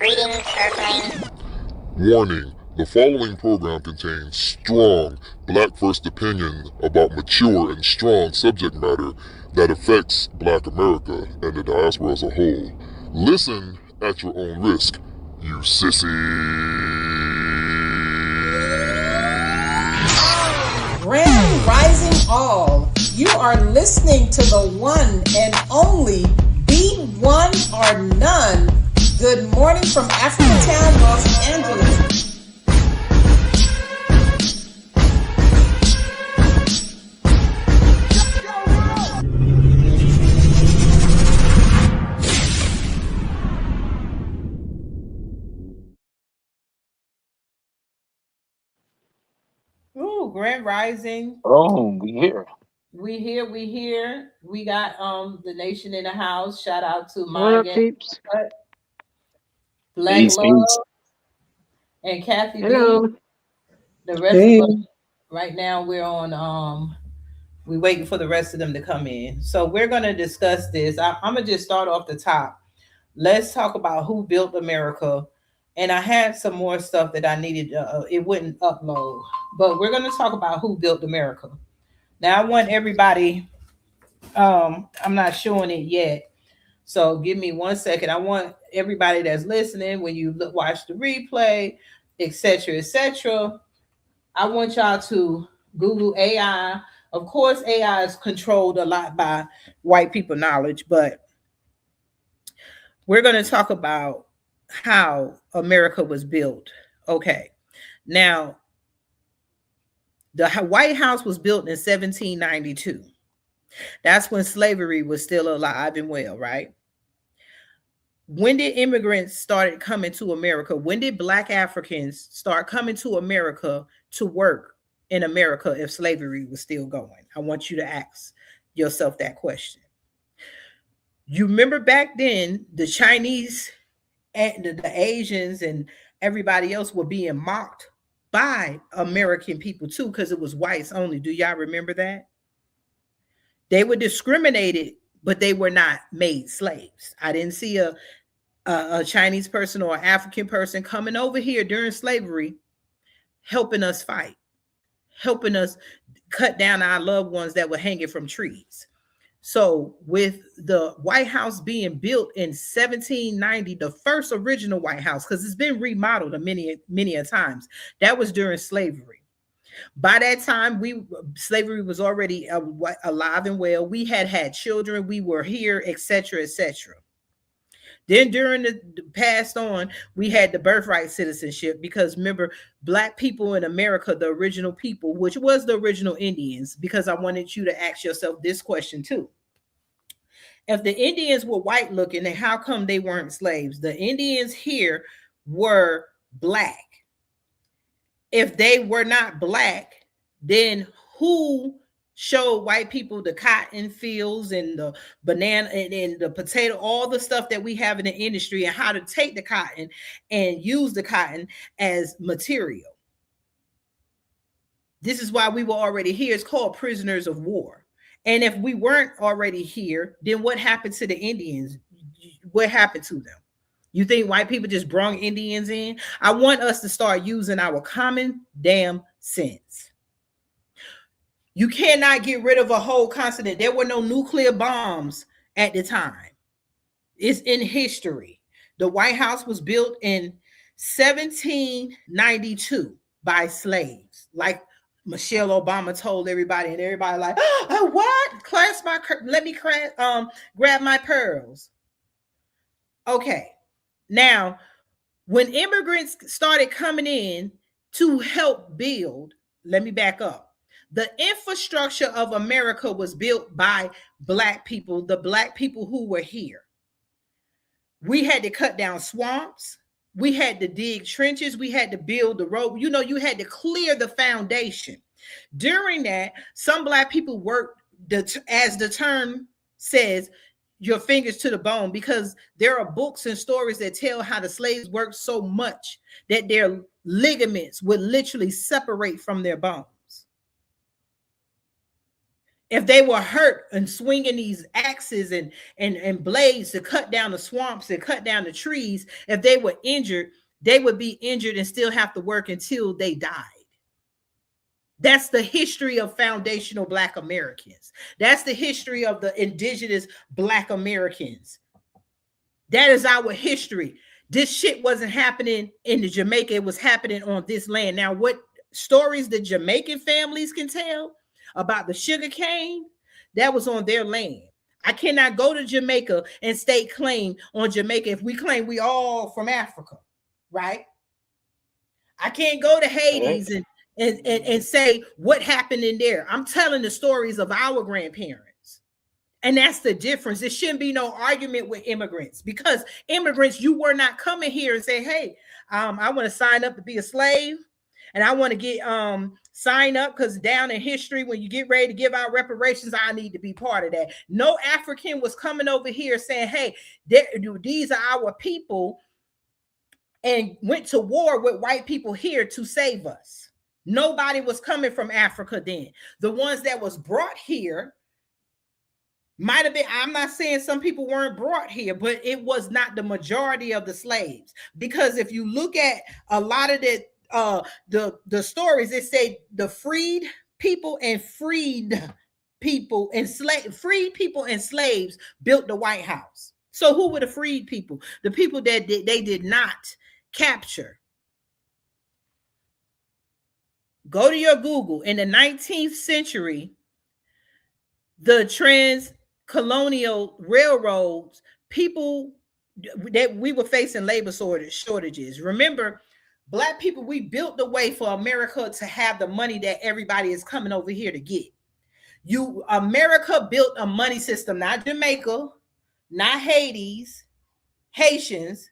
Greetings, Earthlings. Warning, the following program contains strong Black first opinion about mature and strong subject matter that affects Black America and the diaspora as a whole. Listen at your own risk, you sissy. Grand Rising All, you are listening to the one and only Be One or None. Good morning from Africatown, Los Angeles. Ooh, Grand Rising. Oh, we here. We here. We got the nation in the house. Shout out to What my up, gang, peeps? Black Peace, Love, peace. and Kathy B. Hello. The rest of Hey. us right now we're on we're waiting for the rest of them to come in. So we're gonna discuss this. I'm gonna just start off the top. Let's talk about who built America. And I had some more stuff that I needed. It wouldn't upload, but we're gonna talk about who built America. Now I want everybody. I'm not showing it yet, so give me 1 second. I want everybody that's listening when you watch the replay, etc., etc. I want y'all to Google AI. Of course, AI is controlled a lot by white people knowledge, but we're going to talk about how America was built. Okay. Now, the White House was built in 1792. That's when slavery was still alive and well, right? When did immigrants started coming to America? When did Black Africans start coming to America to work in America if slavery was still going? I want you to ask yourself that question. You remember back then, the Chinese and the Asians and everybody else were being mocked by American people too, because it was whites only. Do y'all remember that? They were discriminated, but they were not made slaves. I didn't see a Chinese person or an African person coming over here during slavery helping us fight, helping us cut down our loved ones that were hanging from trees. So with the White House being built in 1790, the first original White House, because it's been remodeled many a times, that was during slavery. By that time, slavery was already alive and well. We had children. We were here, etc., etc. Then during the passed on, we had the birthright citizenship because remember, Black people in America, the original people, which was the original Indians, because I wanted you to ask yourself this question too. If the Indians were white looking, then how come they weren't slaves? The Indians here were Black. If they were not Black, then who showed white people the cotton fields and the banana and the potato, all the stuff that we have in the industry, and how to take the cotton and use the cotton as material? This is why we were already here. It's called prisoners of war. And if we weren't already here, then what happened to the Indians? What happened to them? You think white people just brought Indians in? I want us to start using our common damn sense. You cannot get rid of a whole continent. There were no nuclear bombs at the time. It's in history. The White House was built in 1792 by slaves. Like Michelle Obama told everybody, and everybody like, oh, what? Let me grab my pearls. Okay. Now, when immigrants started coming in to help build, let me back up. The infrastructure of America was built by Black people, the Black people who were here. We had to cut down swamps. We had to dig trenches. We had to build the road. You know, you had to clear the foundation. During that, some Black people worked, as the term says, your fingers to the bone, because there are books and stories that tell how the slaves worked so much that their ligaments would literally separate from their bones. If they were hurt and swinging these axes and blades to cut down the swamps and cut down the trees, if they were injured, they would be injured and still have to work until they died. That's the history of foundational Black Americans. That's the history of the indigenous Black Americans. That is our history. This shit wasn't happening in the Jamaica. It was happening on this land. Now, what stories the Jamaican families can tell about the sugar cane, that was on their land. I cannot go to Jamaica and state claim on Jamaica if we claim we all from Africa, right? I can't go to Hades and say what happened in there. I'm telling the stories of our grandparents. And that's the difference. There shouldn't be no argument with immigrants, because immigrants, you were not coming here and say, hey, I want to sign up to be a slave. And I want to get sign up because down in history, when you get ready to give out reparations, I need to be part of that. No African was coming over here saying, hey, these are our people, and went to war with white people here to save us. Nobody was coming from Africa then. The ones that was brought here might have been, I'm not saying some people weren't brought here, but it was not the majority of the slaves. Because if you look at a lot of the stories, it say the freed people and freed people and slaves built the White House. So who were the freed people? The people that they did not capture. Go to your Google. In the 19th century, the trans-colonial railroads, people that we were facing labor shortages. Remember, Black people, we built the way for America to have the money that everybody is coming over here to get. America built a money system, not Jamaica, not Hades, Haitians,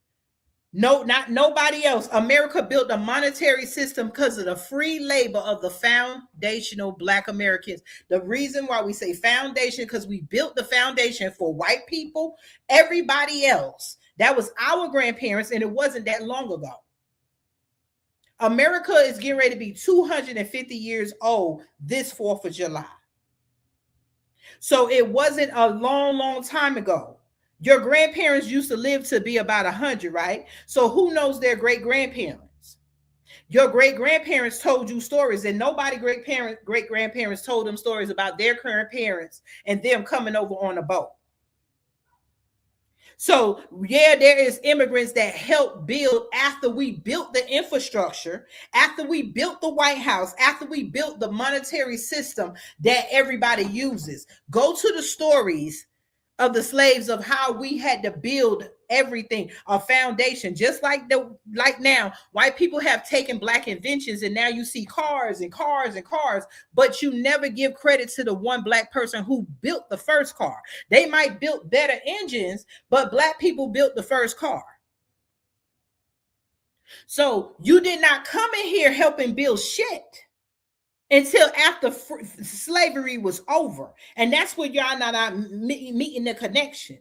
not nobody else. America built a monetary system because of the free labor of the foundational Black Americans. The reason why we say foundation, because we built the foundation for white people, everybody else. That was our grandparents, and it wasn't that long ago. America is getting ready to be 250 years old this 4th of July. So it wasn't a long, long time ago. Your grandparents used to live to be about 100, right? So who knows their great-grandparents? Your great-grandparents told you stories, and nobody great-grandparents told them stories about their current parents and them coming over on a boat. So, yeah, there is immigrants that helped build after we built the infrastructure, after we built the White House, after we built the monetary system that everybody uses. Go to the stories of the slaves, of how we had to build everything, a foundation, just like now white people have taken Black inventions, and now you see cars and cars and cars, but you never give credit to the one Black person who built the first car. They might build better engines, but Black people built the first car. So you did not come in here helping build shit until after slavery was over. And that's where y'all not meeting the connection.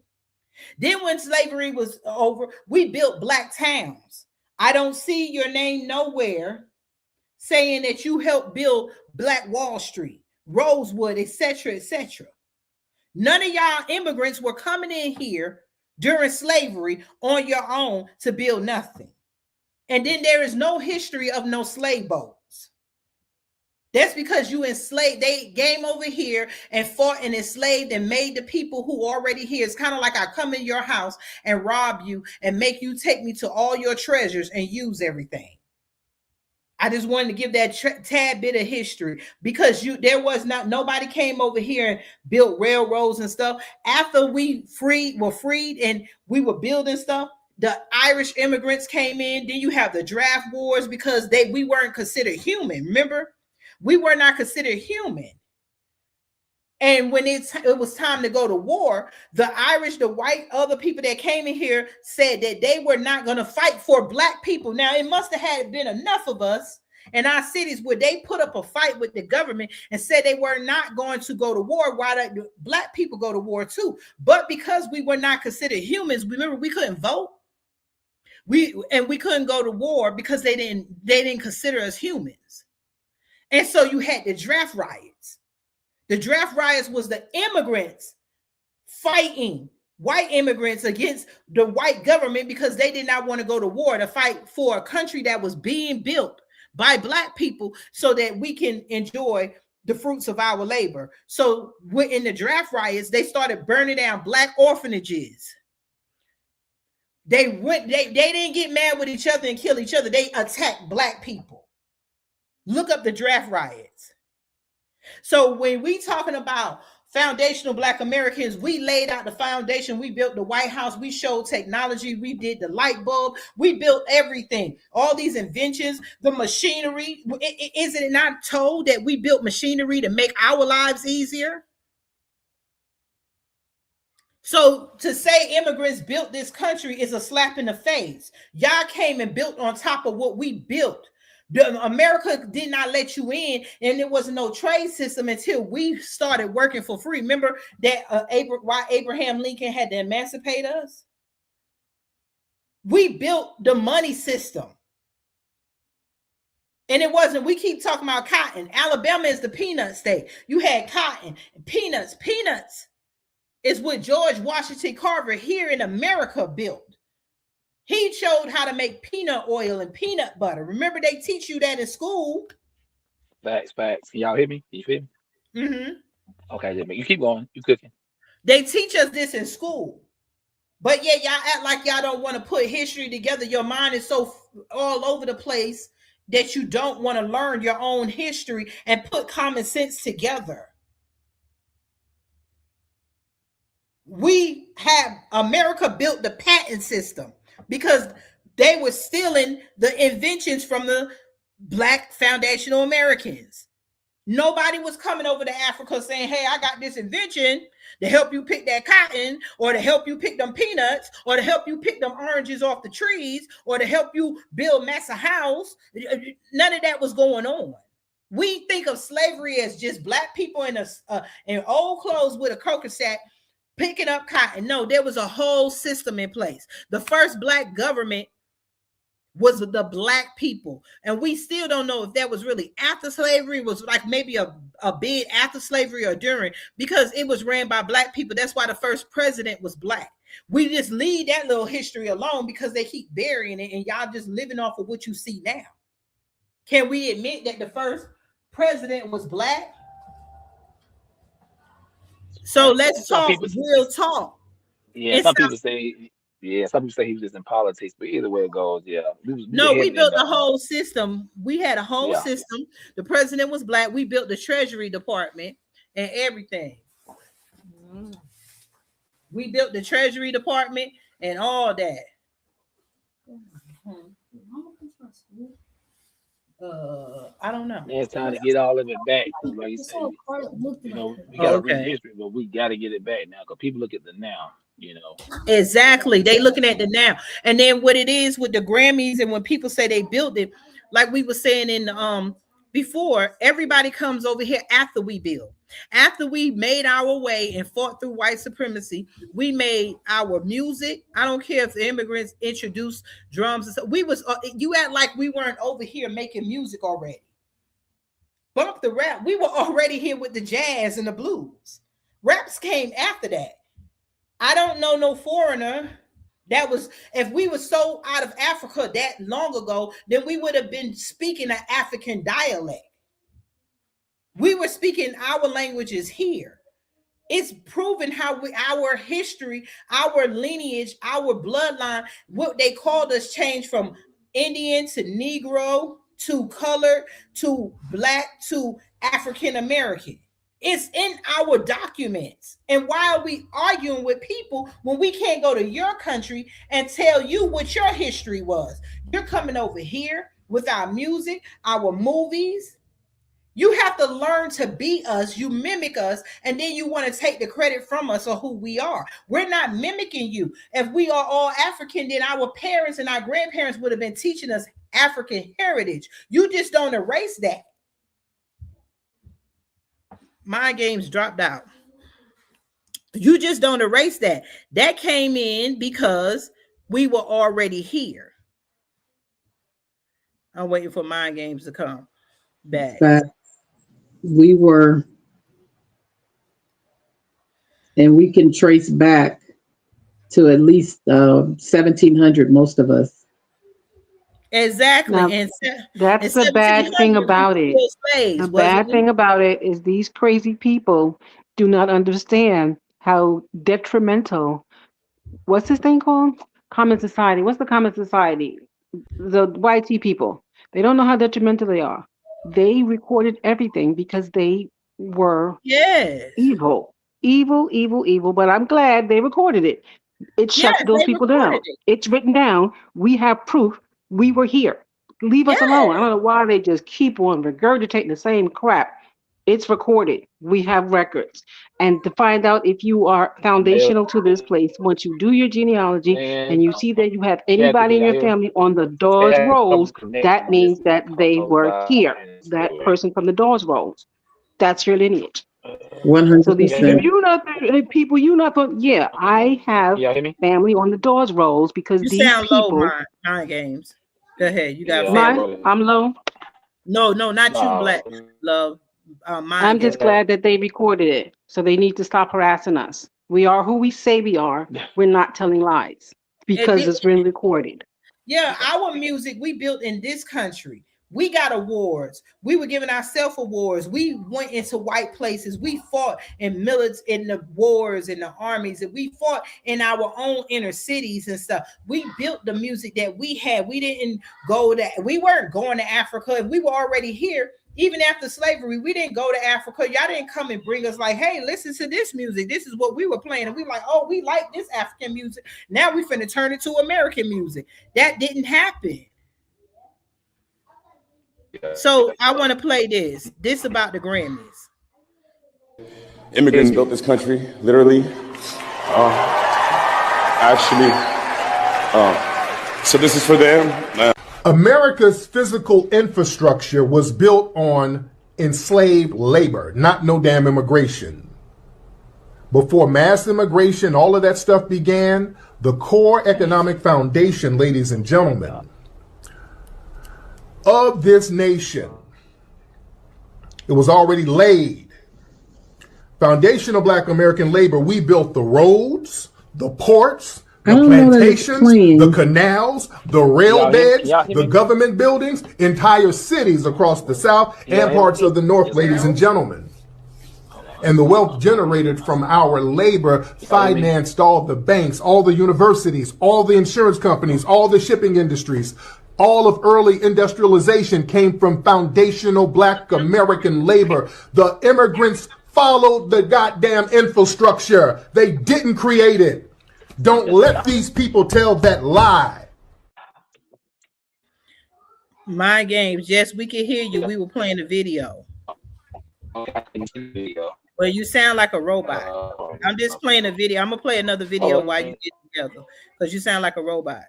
Then when slavery was over, we built Black towns. I don't see your name nowhere saying that you helped build Black Wall Street, Rosewood, etc., etc. None of y'all immigrants were coming in here during slavery on your own to build nothing. And then there is no history of no slave boats. That's because you enslaved. They came over here and fought and enslaved and made the people who already here. It's kind of like I come in your house and rob you and make you take me to all your treasures and use everything. I just wanted to give that tad bit of history, because nobody came over here and built railroads and stuff. After we were freed and we were building stuff, the Irish immigrants came in. Then you have the draft wars, because we weren't considered human. Remember? We were not considered human. And when it was time to go to war, the Irish, the white, other people that came in here said that they were not going to fight for Black people. Now, it must have had been enough of us in our cities where they put up a fight with the government and said they were not going to go to war, while the Black people go to war too. But because we were not considered humans, remember, we couldn't vote. We couldn't go to war because they didn't consider us humans. And so you had the draft riots. The draft riots was the immigrants fighting white immigrants against the white government because they did not want to go to war to fight for a country that was being built by black people so that we can enjoy the fruits of our labor. So in the draft riots, they started burning down black orphanages. They didn't get mad with each other and kill each other. They attacked black people. Look up the draft riots. So when we talking about foundational black Americans, we laid out the foundation. We built the White House. We showed technology. We did the light bulb. We built everything. All these inventions, the machinery. Isn't it not told that we built machinery to make our lives easier? So to say immigrants built this country is a slap in the face. Y'all came and built on top of what we built. America did not let you in, and there was no trade system until we started working for free. Remember that why Abraham Lincoln had to emancipate us? We built the money system. And it wasn't, we keep talking about cotton. Alabama is the peanut state. You had cotton, peanuts. Peanuts is what George Washington Carver here in America built. He showed how to make peanut oil and peanut butter. Remember, they teach you that in school. Facts. Can y'all hear me? Can you hear me? Mm-hmm. Okay, you keep going. You cooking. They teach us this in school. But yet y'all act like y'all don't want to put history together. Your mind is so all over the place that you don't want to learn your own history and put common sense together. We have America built the patent system because they were stealing the inventions from the black foundational Americans. Nobody was coming over to Africa saying, hey, I got this invention to help you pick that cotton, or to help you pick them peanuts, or to help you pick them oranges off the trees, or to help you build Massa House. None of that was going on. We think of slavery as just black people in old clothes with a coca sack picking up cotton. No, there was a whole system in place. The first black government was the black people. And we still don't know if that was really after slavery, was like maybe a bit after slavery or during, because it was ran by black people. That's why the first president was black. We just leave that little history alone because they keep burying it and y'all just living off of what you see now. Can we admit that the first president was black? So let's talk real talk. Yeah, some people say he was just in politics, but either way it goes, yeah. We built a whole system. We had a whole system. The president was black. We built the Treasury Department and everything. We built the Treasury Department and all that. I don't know. It's time to get all of it back. Like you said, we gotta read history, but we gotta get it back now because people look at the now. Exactly, they looking at the now. And then what it is with the Grammys, and when people say they built it, like we were saying in before, everybody comes over here after we build. After we made our way and fought through white supremacy, we made our music. I don't care if the immigrants introduced drums and stuff. You act like we weren't over here making music already. Bump the rap. We were already here with the jazz and the blues. Raps came after that. I don't know no foreigner that was, if we were so out of Africa that long ago, then we would have been speaking an African dialect. We were speaking our languages here. It's proven how our history, our lineage, our bloodline, what they called us changed from Indian to Negro to colored to black to African American. It's in our documents. And why are we arguing with people when we can't go to your country and tell you what your history was? You're coming over here with our music, our movies. You have to learn to be us. You mimic us, and then you want to take the credit from us or who we are. We're not mimicking you. If we are all African, then our parents and our grandparents would have been teaching us African heritage. You just don't erase that. Mind games dropped out. You just don't erase that. That came in because we were already here. I'm waiting for mind games to come back. But we were And we can trace back to at least 1700, most of us. Exactly. Now, And in that's the bad thing 1700s, we about were it. still The slaves, wasn't bad we? thing about it is these crazy people do not understand how detrimental. What's this thing called? Common society. What's the common society? The YT people. They don't know how detrimental they are. They recorded everything because they were Yes. evil. Evil, evil, evil. But I'm glad they recorded it. It Yes, shuts those they people down. recorded it. It's written down. We have proof. We were here. Leave us alone. I Yes. don't know why they just keep on regurgitating the same crap. It's recorded. We have records. And to find out if you are Male, foundational to this place, once you do your genealogy man, and you see that you have Kathy, anybody can in y'all your hear? family on the They Dawes had a rolls, couple that connections means just that they close were by here. and That stuff. person from the Dawes rolls. That's your lineage. So these Can y'all hear 100%. me? you not people you not going yeah, I Can have y'all hear me? family on the Dawes rolls because You these sound low, people mind games. Go ahead. You got Yeah, I don't my family. know. I'm low. No, no, not you, Black No, Love. Mind I'm games. just glad that they recorded it. So they need to stop harassing us. We are who we say we are. We're not telling lies It because did. it's been recorded. Yeah, our music we built in this country. We got awards. We were giving ourselves awards. We went into white places. We fought in millets in the wars in the armies, and we fought in our own inner cities and stuff. We built the music that we had. We didn't go to. We weren't going to Africa. We were already here. Even after slavery, we didn't go to Africa. Y'all didn't come and bring us like, hey, listen to this music. This is what we were playing. And we like, oh, we like this African music. Now we finna turn it to American music. That didn't happen. So I want to play this. This about the Grammys. Immigrants built this country, literally. Actually, so this is for them. America's physical infrastructure was built on enslaved labor, not no damn immigration. Before mass immigration, all of that stuff began, the core economic foundation, ladies and gentlemen, of this nation, it was already laid. Foundation of Black American labor, we built the roads, the ports, the plantations, the canals, the rail beds, the government buildings, entire cities across the South and parts of the North, ladies and gentlemen. And the wealth generated from our labor financed all the banks, all the universities, all the insurance companies, all the shipping industries. All of early industrialization came from foundational Black American labor. The immigrants followed the goddamn infrastructure. They didn't create it. Don't let these people tell that lie. Mind games. Yes, we can hear you. We were playing the video. Well, you sound like a robot. I'm just playing a video. I'm gonna play another video while you get together because you sound like a robot.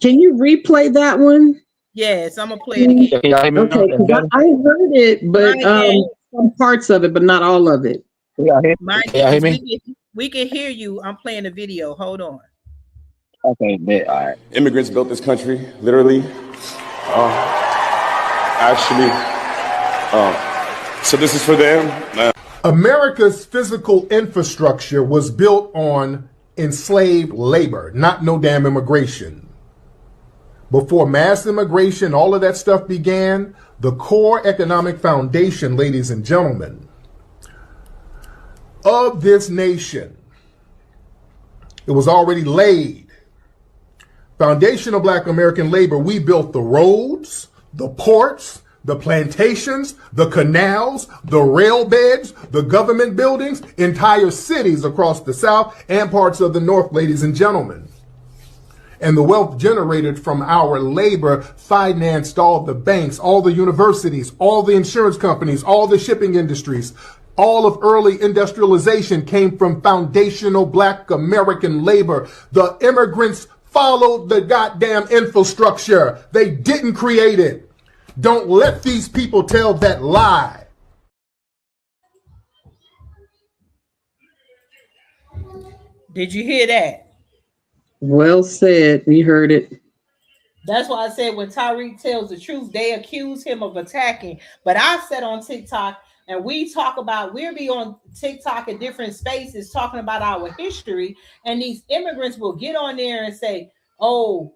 Can you replay that one? Yes, I'm gonna play it again. Can y'all hear me now? Okay, That's because better. I heard it, but Mind games. some parts of it, but not all of it. Can y'all hear? Mind Can y'all hear games. me? We can hear you. I'm playing the video. Hold on. Okay, bet. All right. Immigrants built this country, literally. Actually, so this is for them. America's physical infrastructure was built on enslaved labor, not no damn immigration. Before mass immigration, all of that stuff began, the core economic foundation, ladies and gentlemen, of this nation, it was already laid. Foundation of Black American labor, we built the roads, the ports, the plantations, the canals, the rail beds, the government buildings, entire cities across the South and parts of the North, ladies and gentlemen. And the wealth generated from our labor financed all the banks, all the universities, all the insurance companies, all the shipping industries. All of early industrialization came from foundational Black American labor. The immigrants followed the goddamn infrastructure. They didn't create it. Don't let these people tell that lie. Did you hear that? Well said. We heard it. That's why I said when Tyreek tells the truth, they accuse him of attacking. But I said on TikTok, and we talk about, we'll be on TikTok and different spaces talking about our history, and these immigrants will get on there and say, oh,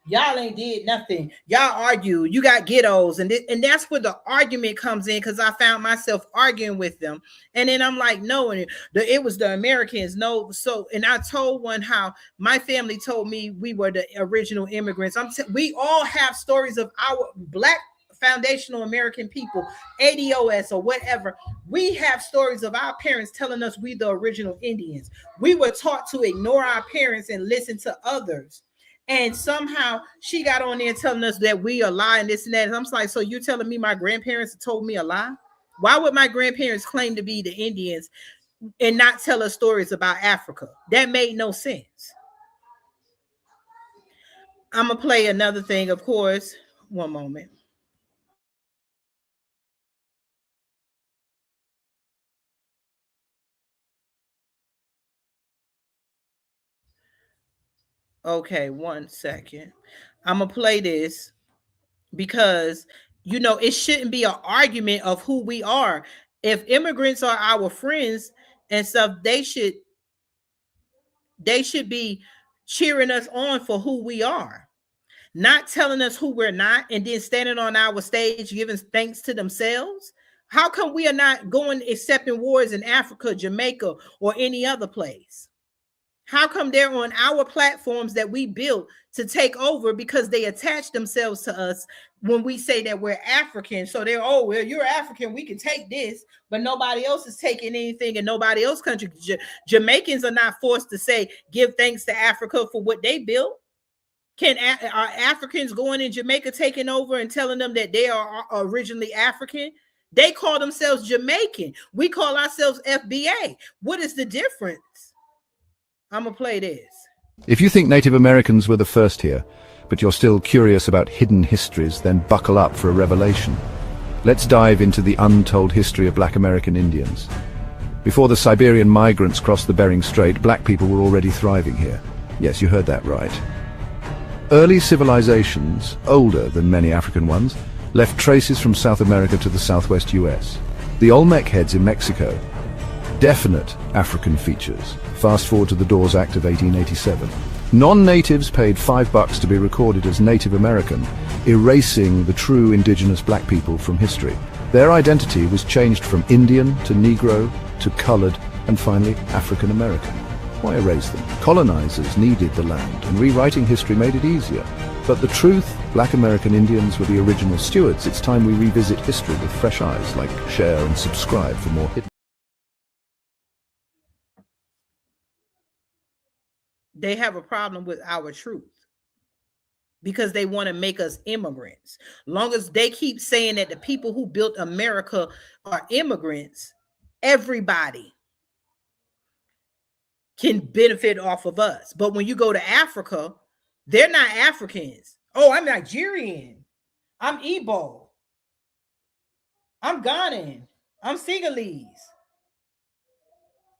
y'all ain't did nothing. Y'all argue. You got ghettos. And that's where the argument comes in, because I found myself arguing with them. And then I'm like, no, and it was the Americans. No. So, and I told one how my family told me we were the original immigrants. We all have stories of our Black foundational American people, ADOS or whatever. We have stories of our parents telling us we the original Indians. We were taught to ignore our parents and listen to others. And somehow she got on there telling us that we are lying, this and that. And I'm like, so you telling me my grandparents told me a lie? Why would my grandparents claim to be the Indians and not tell us stories about Africa? That made no sense. I'm going to play another thing, of course. One moment. Okay, 1 second. I'm going to play this because, you know, it shouldn't be an argument of who we are. If immigrants are our friends and stuff, they should be cheering us on for who we are, not telling us who we're not, and then standing on our stage giving thanks to themselves. How come we are not going accepting wars in Africa, Jamaica, or any other place? How come they're on our platforms that we built to take over because they attach themselves to us when we say that we're African? So they're, oh, well, you're African, we can take this, but nobody else is taking anything in nobody else's country. Jamaicans are not forced to say, give thanks to Africa for what they built. Are Africans going in Jamaica taking over and telling them that they are originally African? They call themselves Jamaican. We call ourselves FBA. What is the difference? I'm going to play this. If you think Native Americans were the first here, but you're still curious about hidden histories, then buckle up for a revelation. Let's dive into the untold history of Black American Indians. Before the Siberian migrants crossed the Bering Strait, Black people were already thriving here. Yes, you heard that right. Early civilizations, older than many African ones, left traces from South America to the southwest US. The Olmec heads in Mexico, definite African features. Fast forward to the Dawes Act of 1887. Non-natives paid $5 to be recorded as Native American, erasing the true indigenous black people from history. Their identity was changed from Indian to Negro to colored and finally African American. Why erase them? Colonizers needed the land, and rewriting history made it easier. But the truth, Black American Indians were the original stewards. It's time we revisit history with fresh eyes. Like, share and subscribe for more hidden. They have a problem with our truth because they want to make us immigrants. Long as they keep saying that the people who built America are immigrants, everybody can benefit off of us. But when you go to Africa, they're not Africans. Oh, I'm Nigerian. I'm Igbo. I'm Ghanaian. I'm Senegalese.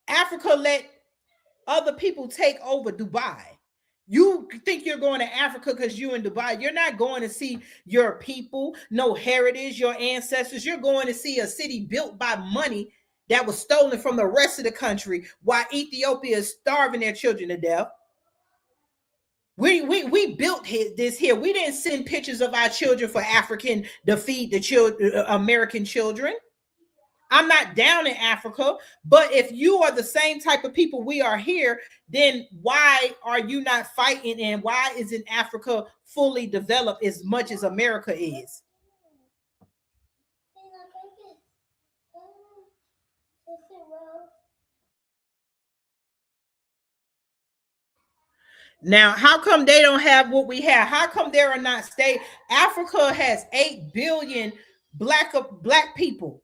Africa let other people take over Dubai. You think you're going to Africa because you're in Dubai. You're not going to see your people, no heritage, your ancestors. You're going to see a city built by money that was stolen from the rest of the country while Ethiopia is starving their children to death. We built this here. We didn't send pictures of our children for African to feed the children, American children. I'm not down in Africa, but if you are the same type of people we are here, then why are you not fighting, and why isn't Africa fully developed as much as America is? Now, how come they don't have what we have? How come there are not states? Africa has 8 billion black people,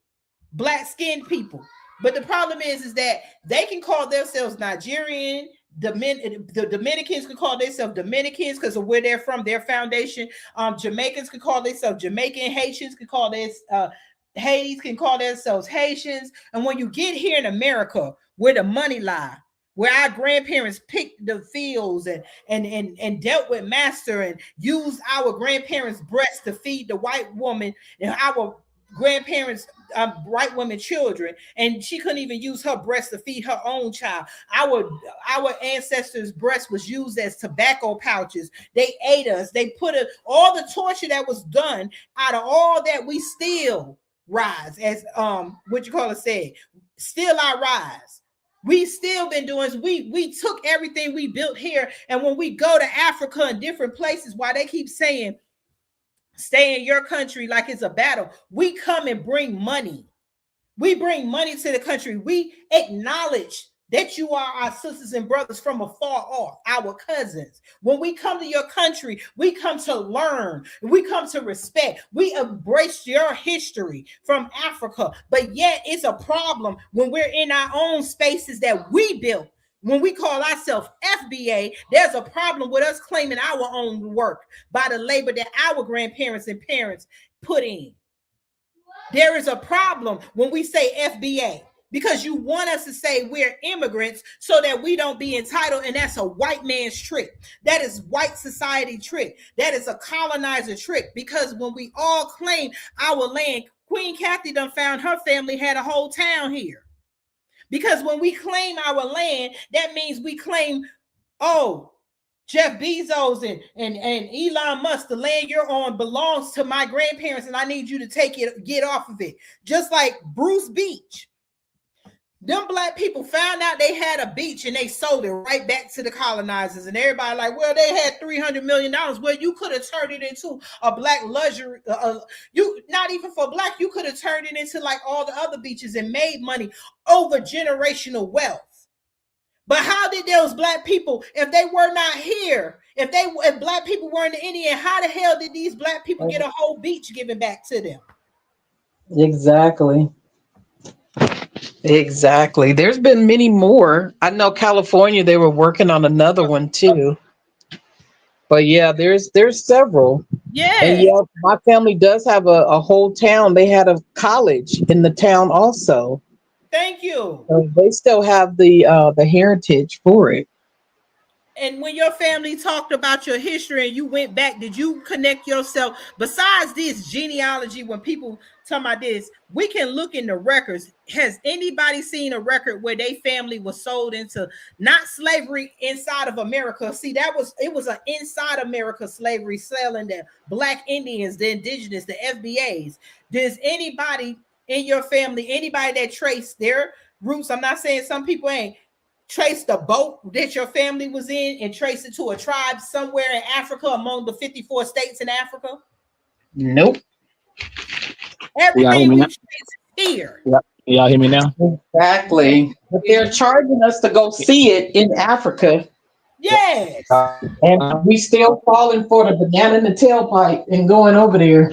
black skinned people. But the problem is that they can call themselves Nigerian. The Dominicans can call themselves Dominicans because of where they're from, their foundation. Jamaicans can call themselves Jamaican. Haitians can call this Hades can call themselves Haitians. And when you get here in America, where the money lie, where our grandparents picked the fields and dealt with master and used our grandparents' breasts to feed the white woman, and our grandparents white women children, and she couldn't even use her breast to feed her own child. Our ancestors' breast was used as tobacco pouches. They ate us. They put all the torture that was done. Out of all that, we still rise, as said, still I rise. We still been doing. We took everything we built here, and when we go to Africa and different places, why they keep saying stay in your country like it's a battle, we come and bring money. We bring money to the country. We acknowledge that you are our sisters and brothers from afar off, our cousins. When we come to your country, we come to learn. We come to respect. We embrace your history from Africa. But yet it's a problem when we're in our own spaces that we built. When we call ourselves FBA, there's a problem with us claiming our own work by the labor that our grandparents and parents put in. There is a problem when we say FBA, because you want us to say we're immigrants so that we don't be entitled, and that's a white man's trick. That is white society trick. That is a colonizer trick, because when we all claim our land, Queen Kathy done found her family had a whole town here. Because when we claim our land, that means we claim, Jeff Bezos and Elon Musk, the land you're on belongs to my grandparents, and I need you to take it, get off of it. Just like Bruce Beach. Them black people found out they had a beach and they sold it right back to the colonizers, and everybody like, well, they had $300 million. Well, you could have turned it into a black luxury. You not even for black, you could have turned it into like all the other beaches and made money over generational wealth. But how did those black people, if they were not here, if black people weren't in India, how the hell did these black people get a whole beach given back to them? Exactly. There's been many more. I know California, they were working on another one too. But yeah, there's several. Yeah. And yeah, my family does have a whole town. They had a college in the town also. Thank you. So they still have the heritage for it. And when your family talked about your history and you went back, did you connect yourself? Besides this genealogy, when people talk about this, we can look in the records. Has anybody seen a record where their family was sold into not slavery inside of America? See, it was an inside America slavery, selling the black Indians, the indigenous, the FBAs. Does anybody in your family, anybody that traced their roots? I'm not saying some people ain't. Trace the boat that your family was in and trace it to a tribe somewhere in Africa among the 54 states in Africa? Nope. Everything we trace here. Yeah. Y'all hear me now? Exactly. But they're charging us to go see it in Africa. Yes. And we still falling for the banana in the tailpipe and going over there.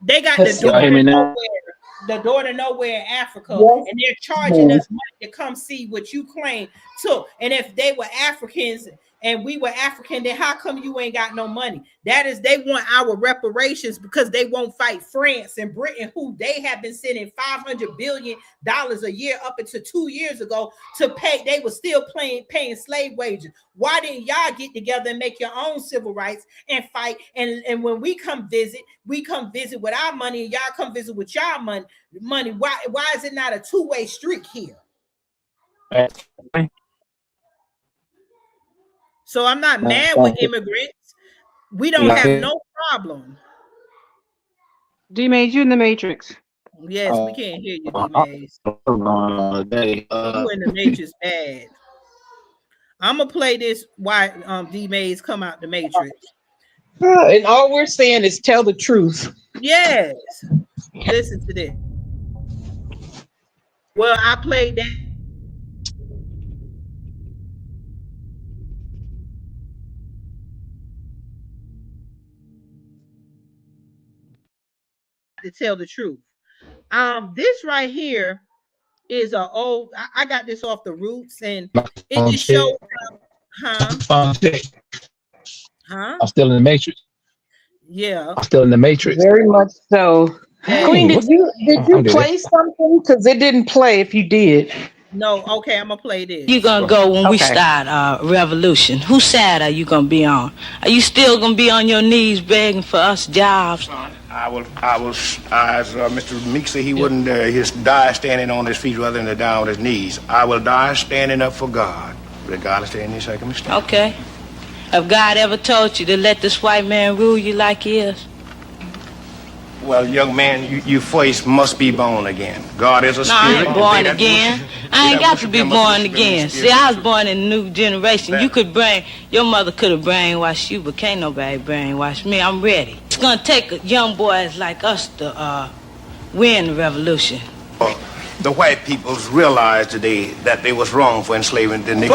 They got the door to nowhere in Africa, yes. And they're charging us money to come see what you claim took. And if they were Africans and we were African, then how come you ain't got no money? That is, they want our reparations because they won't fight France and Britain, who they have been sending $500 billion a year up until 2 years ago to pay. They were still paying slave wages. Why didn't y'all get together and make your own civil rights and fight? And when we come visit with our money, and y'all come visit with y'all money. Why is it not a two-way street here? So I'm not mad with immigrants. We don't have no problem. D-Maze, you in the Matrix. Yes, we can't hear you, D-Maze. You in the Matrix bad. I'm going to play this while D-Maze come out the Matrix. And all we're saying is tell the truth. Yes. Listen to this. Well, I played that. To tell the truth. This right here is a old. I got this off the Roots, and it just shows. I'm still in the Matrix. Yeah, I'm still in the Matrix. Very much so. Hey. Queen, did you play something? Because it didn't play. If you did. No. Okay, I'm gonna play this. You gonna go when we start revolution? Whose side are you gonna be on? Are you still gonna be on your knees begging for us jobs? I will, as Mr. Meek said, he wouldn't his die standing on his feet rather than to die on his knees. I will die standing up for God, regardless of any circumstance. Okay. Have God ever told you to let this white man rule you like he is? Well, young man, you first must be born again. God is a spirit. No, I ain't born again. I ain't got to be born again. See, I was born in a new generation. Your mother could have brainwashed you, but can't nobody brainwash me. I'm ready. It's gonna take young boys like us to win the revolution. The white peoples realized today that they was wrong for enslaving the Negro.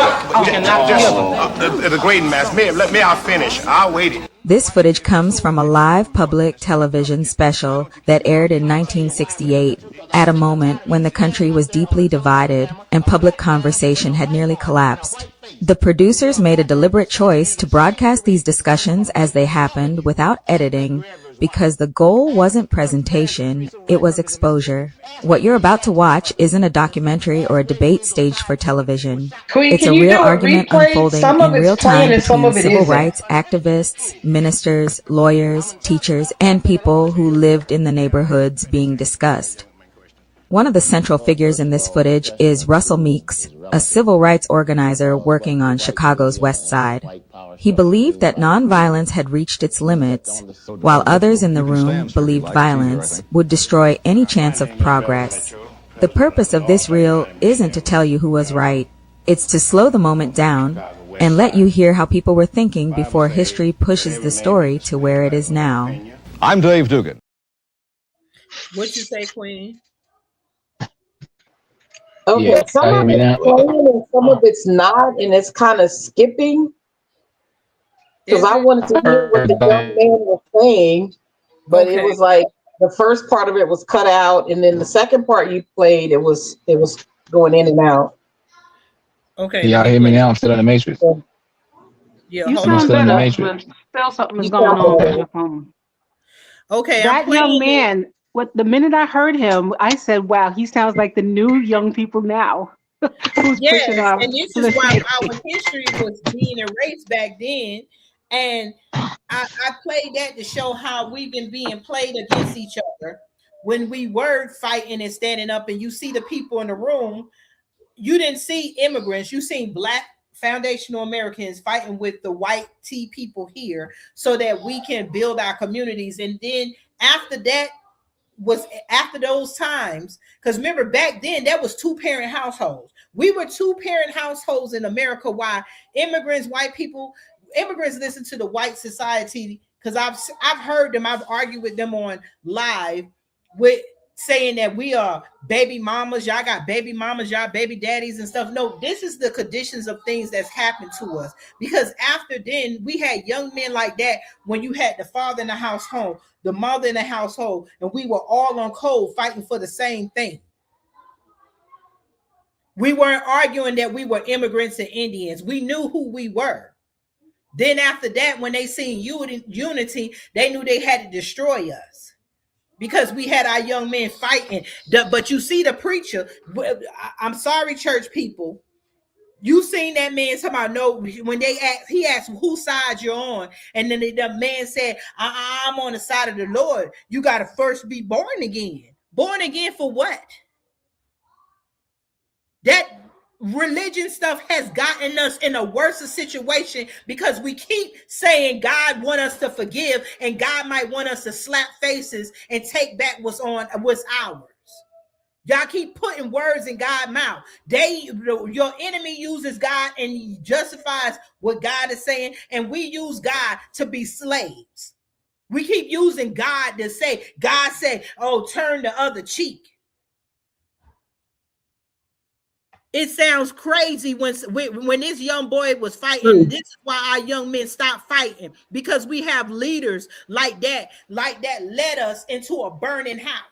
The great mass. May I finish? I waited. This footage comes from a live public television special that aired in 1968 at a moment when the country was deeply divided and public conversation had nearly collapsed. The producers made a deliberate choice to broadcast these discussions as they happened without editing because the goal wasn't presentation, it was exposure. What you're about to watch isn't a documentary or a debate staged for television. Queen, it's a real argument unfolding in real time between civil rights activists, ministers, lawyers, teachers, and people who lived in the neighborhoods being discussed. One of the central figures in this footage is Russell Meeks, a civil rights organizer working on Chicago's West Side. He believed that nonviolence had reached its limits, while others in the room believed violence would destroy any chance of progress. The purpose of this reel isn't to tell you who was right. It's to slow the moment down and let you hear how people were thinking before history pushes the story to where it is now. I'm Dave Dugan. What you say, Queen? Okay, Yeah, some of it's playing and some of it's not, and it's kind of skipping. Because I wanted to hear what the young man was saying, but it was like the first part of it was cut out, and then the second part you played, it was going in and out. Okay. Can y'all hear me now? I'm still in the matrix. Yeah, you hold sound on. better, Matrix. but still something is going on with your phone. Okay, that young man. The minute I heard him, I said, "Wow, he sounds like the new young people now." Who's pushing off? And this is why our history was being erased back then. And I played that to show how we've been being played against each other when we were fighting and standing up. And you see the people in the room. You didn't see immigrants. You seen Black foundational Americans fighting with the white tea people here so that we can build our communities. And then after that, was after those times, because remember back then that was 2-parent households. We were 2-parent households in America. Why immigrants, white people, immigrants listen to the white society, because I've heard them, I've argued with them on live with saying that we are baby mamas, y'all got baby mamas, y'all baby daddies and stuff. No, this is the conditions of things that's happened to us, because after then we had young men like that when you had the father in the household, the mother in the household, and we were all on code fighting for the same thing. We weren't arguing that we were immigrants and Indians. We knew who we were. Then after that, when they seen unity, they knew they had to destroy us, because we had our young men fighting. But you see the preacher, I'm sorry, church people, you seen that man talking about no, when he asked whose side you're on, and then the man said, I'm on the side of the Lord. You got to first be born again. Born again for what? That religion stuff has gotten us in a worse situation, because we keep saying God want us to forgive, and God might want us to slap faces and take back what's ours. Y'all keep putting words in God's mouth. Your enemy uses God and he justifies what God is saying, and we use God to be slaves. We keep using God to say, God said, oh, turn the other cheek. It sounds crazy when this young boy was fighting. This is why our young men stopped fighting, because we have leaders like that led us into a burning house.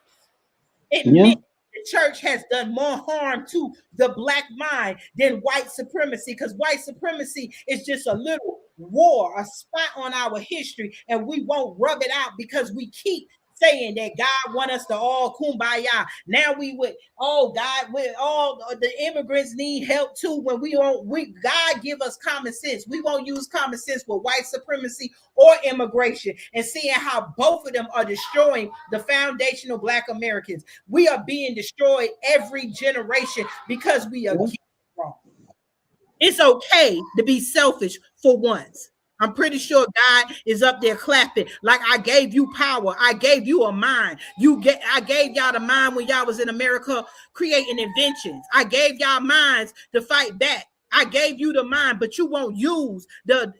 It meant the church has done more harm to the Black mind than white supremacy, because white supremacy is just a little war, a spot on our history, and we won't rub it out because we keep saying that God want us to all kumbaya. Now we would, oh God, we all the immigrants need help too. When God give us common sense. We won't use common sense with white supremacy or immigration, and seeing how both of them are destroying the foundational Black Americans. We are being destroyed every generation because we are getting it wrong. It's okay to be selfish for once. I'm pretty sure God is up there clapping like, I gave you power. I gave you a mind. I gave y'all the mind when y'all was in America creating inventions. I gave y'all minds to fight back. I gave you the mind, but you won't use the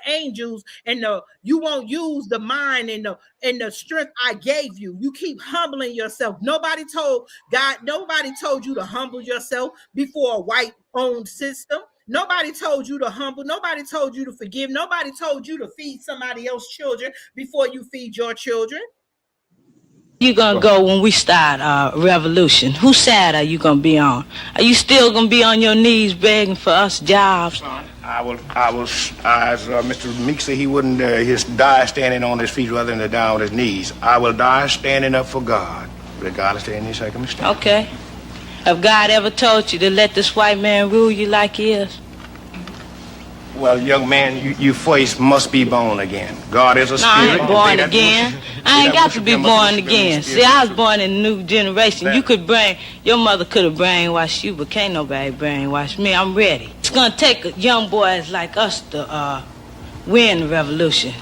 angels, and you won't use the mind and the strength I gave you. You keep humbling yourself. Nobody told you to humble yourself before a white owned system. Nobody told you to humble. Nobody told you to forgive. Nobody told you to feed somebody else's children before you feed your children. You gonna go when we start revolution? Whose side are you gonna be on? Are you still gonna be on your knees begging for us jobs? I will, as Mr. Meek said, he wouldn't die standing on his feet rather than to die on his knees. I will die standing up for God, regardless of any circumstance. Okay. Have God ever told you to let this white man rule you like he is? Well, young man, you first must be born again. God is a spirit. No, I ain't born again. I ain't got to be born again. See, I was born in a new generation. Your mother could have brainwashed you, but can't nobody brainwash me. I'm ready. It's gonna take young boys like us to win the revolution.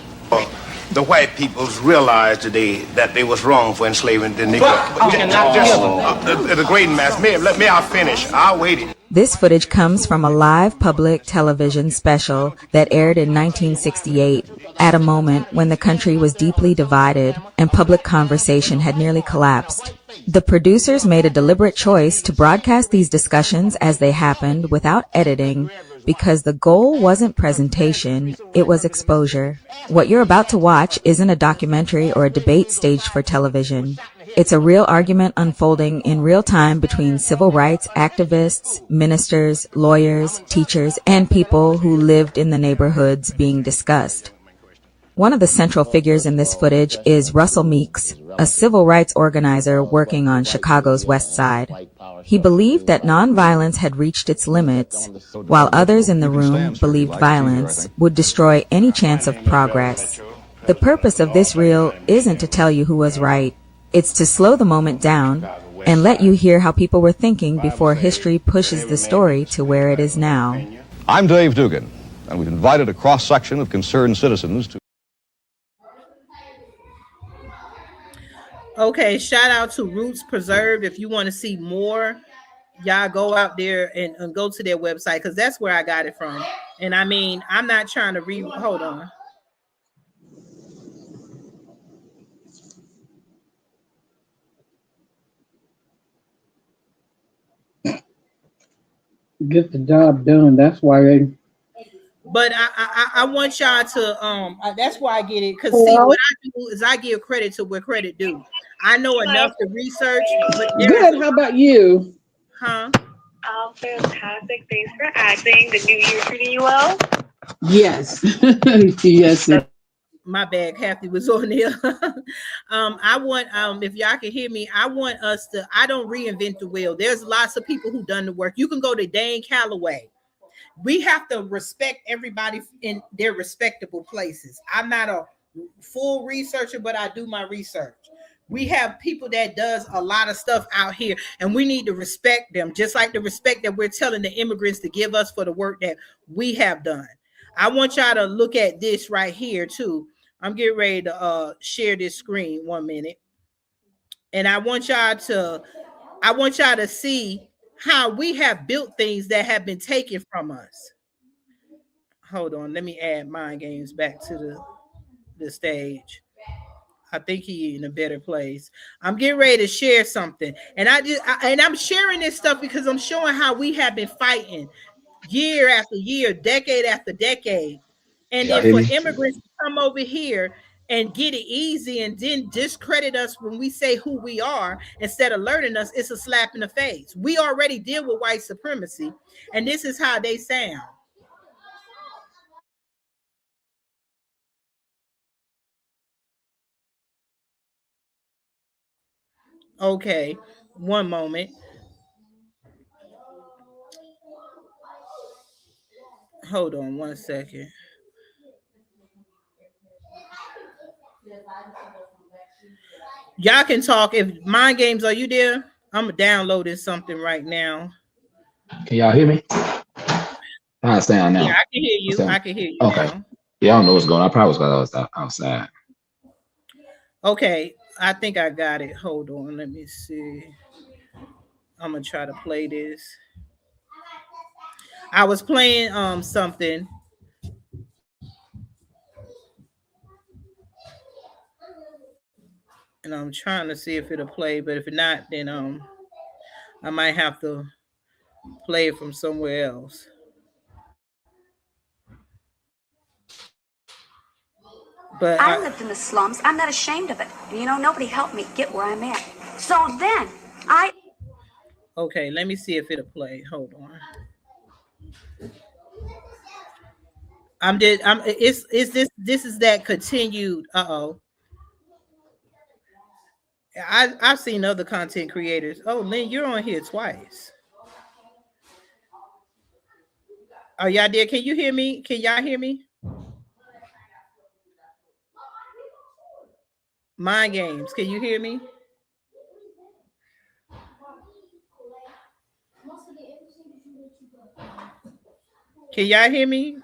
The white peoples realized today that they was wrong for enslaving the Negro. The great mass. May I finish? I'll wait. This footage comes from a live public television special that aired in 1968 at a moment when the country was deeply divided and public conversation had nearly collapsed. The producers made a deliberate choice to broadcast these discussions as they happened without editing because the goal wasn't presentation, it was exposure. What you're about to watch isn't a documentary or a debate staged for television. It's a real argument unfolding in real time between civil rights activists, ministers, lawyers, teachers, and people who lived in the neighborhoods being discussed. One of the central figures in this footage is Russell Meeks, a civil rights organizer working on Chicago's West Side. He believed that nonviolence had reached its limits, while others in the room believed violence would destroy any chance of progress. The purpose of this reel isn't to tell you who was right. It's to slow the moment down and let you hear how people were thinking before history pushes the story to where it is now. I'm Dave Dugan, and we've invited a cross-section of concerned citizens to... Okay, shout out to Roots Preserved. If you want to see more, y'all go out there and go to their website, because that's where I got it from. And I mean, I'm not trying to hold on. Get the job done. That's why they. But I want y'all to that's why I get it, because see, what I do is I give credit to where credit due. I know enough to research. But good. How about you? Huh? Oh, fantastic. Thanks for asking. The new year treating you well? Yes. Yes. My bad, Kathy was on there. I want, if y'all can hear me, I want us to, I don't reinvent the wheel. There's lots of people who done the work. You can go to Dane Calloway. We have to respect everybody in their respectable places. I'm not a full researcher, but I do my research. We have people that does a lot of stuff out here, and we need to respect them, just like the respect that we're telling the immigrants to give us for the work that we have done. I want y'all to look at this right here too. I'm getting ready to share this screen 1 minute. And I want y'all to see how we have built things that have been taken from us. Hold on, let me add Mind Games back to the stage. I think he's in a better place. I'm getting ready to share something. And I'm sharing this stuff because I'm showing how we have been fighting year after year, decade after decade. And then for immigrants to come over here and get it easy and then discredit us when we say who we are instead of learning us, it's a slap in the face. We already deal with white supremacy, and this is how they sound. Okay, one moment. Hold on one second. Y'all can talk. If Mind Games, are you there? I'm downloading something right now. Can y'all hear me? How's it sound now? Yeah, I can hear you. I can hear you okay. now. Yeah, I don't know what's going on. I probably was because I was outside. Okay, I think I got it. Hold on, let me see. I'm gonna try to play this. I was playing something. And I'm trying to see if it'll play, but if not, then I might have to play it from somewhere else. But I lived in the slums. I'm not ashamed of it. Nobody helped me get where I'm at. So then I. Okay, let me see if it'll play. Hold on. This is that continued. I've seen other content creators. Oh, Lynn, you're on here twice. Are y'all there? Can you hear me? Can y'all hear me? Mind Games, can you hear me? Can y'all hear me?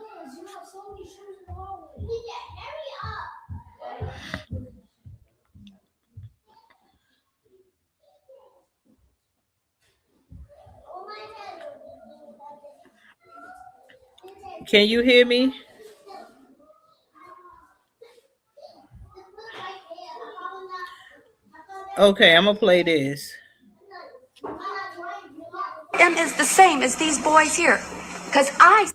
Can you hear me? Okay, I'm gonna play this. Is the same as these boys here, because I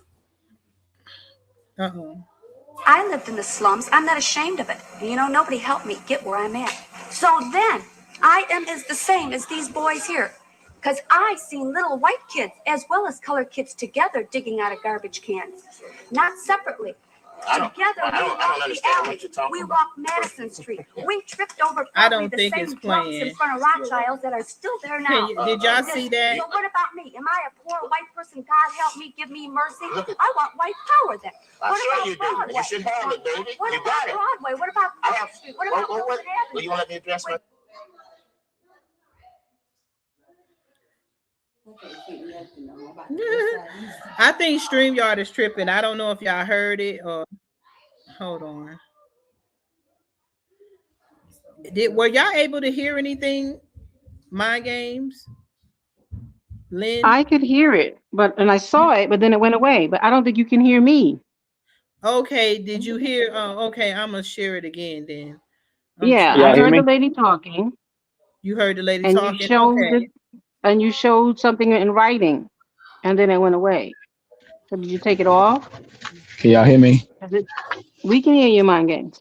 lived in the slums. I'm not ashamed of it. Nobody helped me get where I'm at. So then I is the same as these boys here, because I seen little white kids as well as colored kids together digging out of garbage cans, not separately. Together, we walked Madison Street. We tripped over probably the same drunks in front of Rothschilds that are still there now. Did y'all see that? So what about me? Am I a poor white person? God help me, give me mercy. I want white power then. What about Broadway? You should have it, baby. What You about got it. Broadway? What about Park Street? What about Wilson Avenue? Well, you want to let me address my... I think StreamYard is tripping. I don't know if y'all heard it or hold on. Were y'all able to hear anything? Mind Games? Lynn? I could hear it, and I saw it, but then it went away. But I don't think you can hear me. Okay, did you hear? Okay, I'm gonna share it again then. I heard the lady talking. You heard the lady and talking? You showed okay. And you showed something in writing, and then it went away. So did you take it off? Can y'all hear me? We can hear you, Mind Games.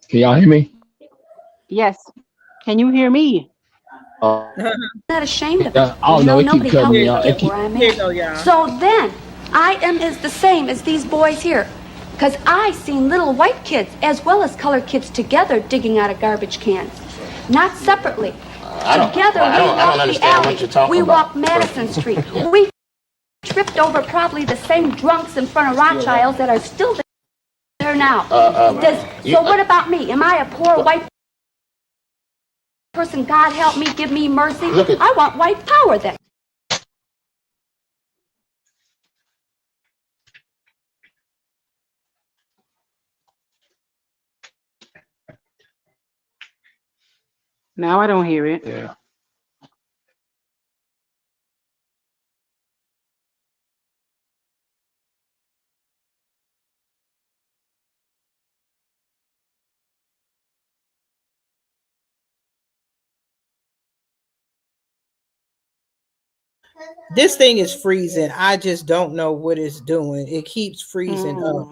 Can y'all hear me? Yes. Can you hear me? Not ashamed of it. Oh no, it keep cutting me out. So then I is the same as these boys here, because I seen little white kids as well as colored kids together digging out of garbage cans, not separately. Together, we walked Madison Street. We tripped over probably the same drunks in front of Rothschilds that are still there now. So what about me? Am I a poor white person? God help me, give me mercy. I want white power then. Now I don't hear it. Yeah. This thing is freezing. I just don't know what it's doing. It keeps freezing up.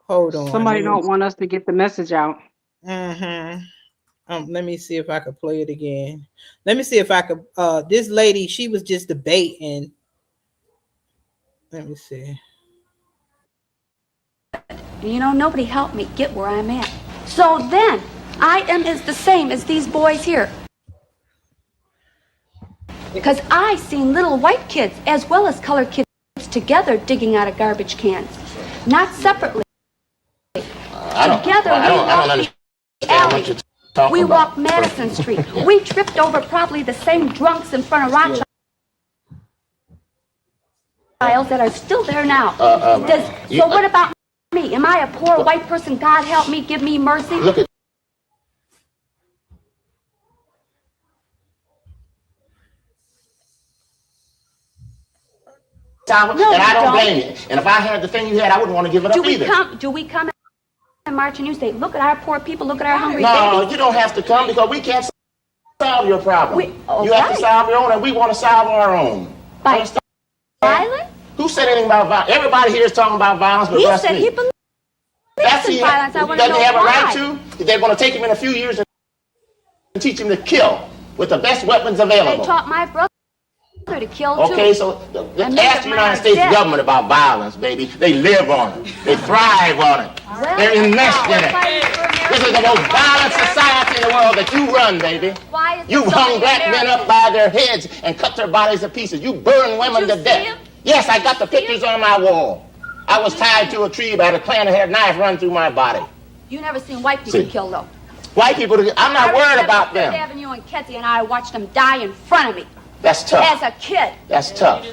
Hold on. Somebody don't want us to get the message out. Let me see if I could play it again. Let me see if I could. This lady, she was just debating. Let me see. Nobody helped me get where I'm at. So then I is the same as these boys here. Because I seen little white kids as well as colored kids together digging out of garbage cans. Not separately. Together we walked the alley. We walked Madison Street. We tripped over probably the same drunks in front of Rothschild that are still there now. So what about me? Am I a poor white person? God help me, give me mercy. Look at No, and I don't blame you. And if I had the thing you had, I wouldn't want to give it up either. Do we come and march and you say, look at our poor people, look at our hungry No, babies? you don't have to come because we can't solve your problem. You have to solve your own, and we want to solve our own. By violence? Who said anything about violence? Everybody here is talking about violence, but He said he believes in violence. I want to doesn't know he have a why. right to? They're going to take him in a few years and teach him to kill with the best weapons available. They taught my brother to kill too. Okay, so ask the United States government about violence, baby. They live on it. They thrive on it. They're enmeshed in it. This is the most violent society in the world that you run, baby. You hung black men up by their heads and cut their bodies to pieces. You burn women to death. Yes, I got the pictures on my wall. I was tied to a tree by the clan that had a knife run through my body. You never seen white people killed though. White people, I'm not worried about them. Avenue and Ketty and I watched them die in front of me. That's tough. As a kid. That's tough.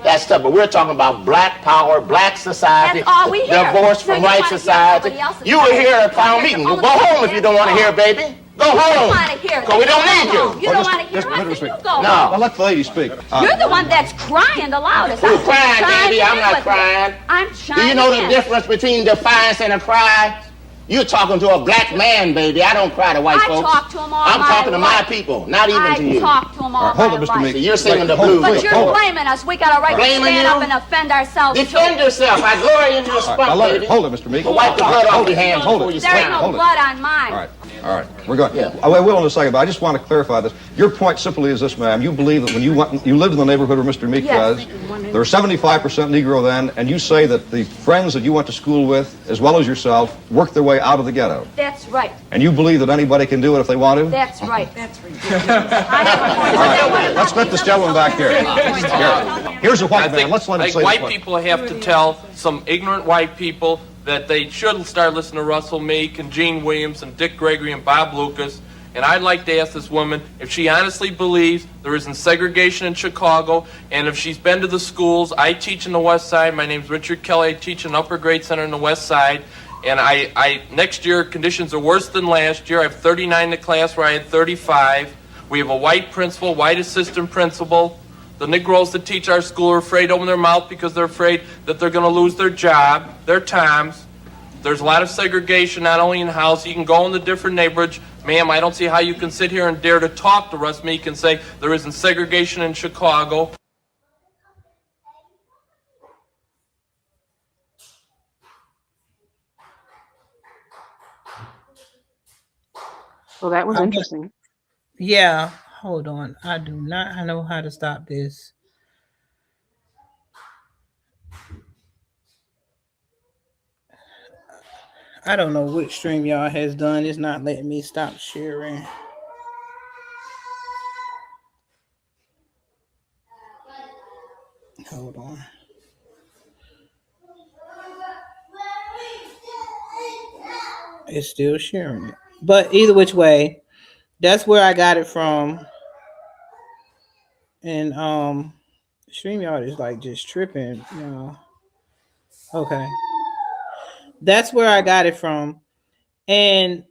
That's tough. But we're talking about black power, black society, That's all we hear. divorce from white society. You were here at a town meeting. Go home if you don't want to hear, baby. Go home. Because we don't need you. You don't want to hear us, you go. No. Well, let the lady speak. You're the one that's crying the loudest. Who's crying, baby? I'm not crying. I'm trying. Do you know the difference between defiance and a cry? You're talking to a black man, baby. I don't cry to white folks. I talk to them all I'm my talking to my life. people, not even to you. I talk to them all Hold my it, Mr. life. Meek. So you're singing the blues. But you're blaming us. We got a right to Blaming stand you? up and defend ourselves. Defend yourself. I glory in your spunk, baby. Hold it, Mr. Meek. But wipe the blood off your hands before you There ain't stand. no blood on mine. All right. We're going. I will in a second, but I just want to clarify this. Your point simply is this, ma'am. You believe that when you lived in the neighborhood where Mr. Meek does, there were 75% Negro then, and you say that the friends that you went to school with, as well as yourself, worked their way out of the ghetto. That's right. And you believe that anybody can do it if they want to? That's right. That's ridiculous. Let's let this gentleman back here. Here's a white man. Let's let him say white people have to tell some ignorant white people that they should start listening to Russell Meek and Gene Williams and Dick Gregory and Bob Lucas. And I'd like to ask this woman if she honestly believes there isn't segregation in Chicago, and if she's been to the schools. I teach in the West Side. My name's Richard Kelly. I teach in Upper Grade Center in the West Side. And I next year, conditions are worse than last year. I have 39 in the class where I had 35. We have a white principal, white assistant principal. The Negroes that teach our school are afraid to open their mouth because they're afraid that they're going to lose their job, their times. There's a lot of segregation, not only in housing. You can go in the different neighborhoods. Ma'am, I don't see how you can sit here and dare to talk to Russ Meek and say there isn't segregation in Chicago. Well, that was interesting. Yeah, hold on. I do not know how to stop this. I don't know which stream y'all has done. It's not letting me stop sharing. Hold on. It's still sharing it. But either which way, that's where I got it from. And StreamYard is like just tripping, you know. Okay. That's where I got it from. And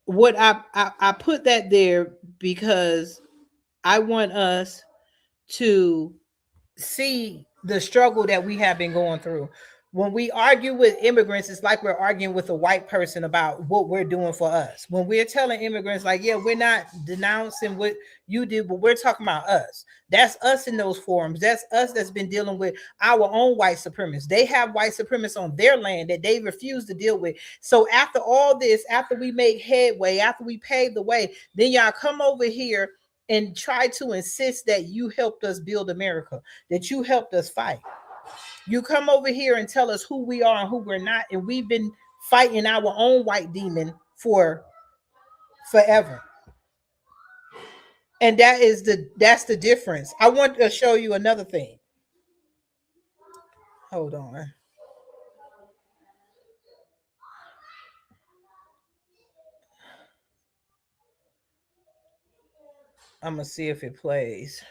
what I put that there because I want us to see the struggle that we have been going through. When we argue with immigrants, it's like we're arguing with a white person about what we're doing for us. When we're telling immigrants, like, yeah, we're not denouncing what you did, but we're talking about us. That's us in those forums. That's us that's been dealing with our own white supremacists. They have white supremacists on their land that they refuse to deal with. So after all this, after we make headway, after we pave the way, then y'all come over here and try to insist that you helped us build America, that you helped us fight. You come over here and tell us who we are and who we're not, and we've been fighting our own white demon for forever. And that's the difference. I want to show you another thing. Hold on. I'm gonna see if it plays.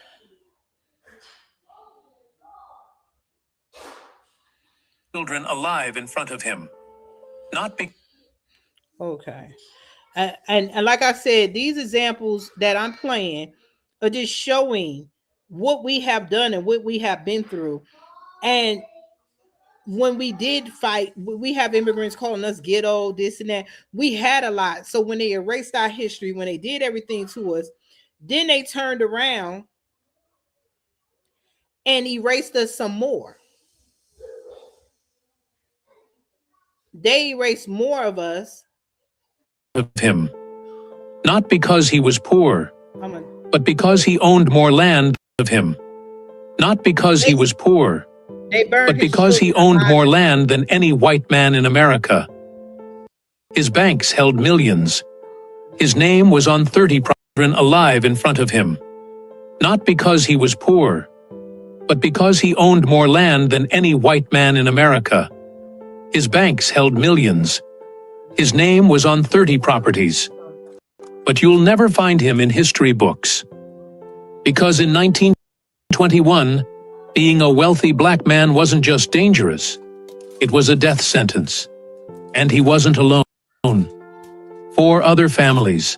Children alive in front of him. Not be Okay. And like I said, these examples that I'm playing are just showing what we have done and what we have been through. And when we did fight, we have immigrants calling us ghetto, this and that. We had a lot. So when they erased our history, when they did everything to us, then they turned around and erased us some more. They erased more of us. of him. Not because he was poor, but because he owned more land of him. Not because he was poor, but because he owned more land than any white man in America. His banks held millions. His name was on 30 children alive in front of him. Not because he was poor, but because he owned more land than any white man in America. His banks held millions. His name was on 30 properties. But you'll never find him in history books. Because in 1921, being a wealthy black man wasn't just dangerous, it was a death sentence. And he wasn't alone. 4 other families,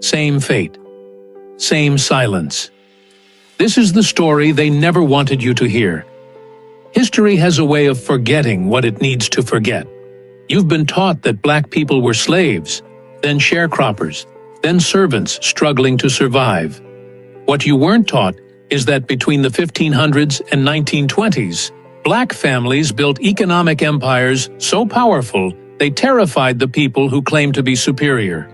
same fate, same silence. This is the story they never wanted you to hear. History has a way of forgetting what it needs to forget. You've been taught that black people were slaves, then sharecroppers, then servants struggling to survive. What you weren't taught is that between the 1500s and 1920s, black families built economic empires so powerful they terrified the people who claimed to be superior.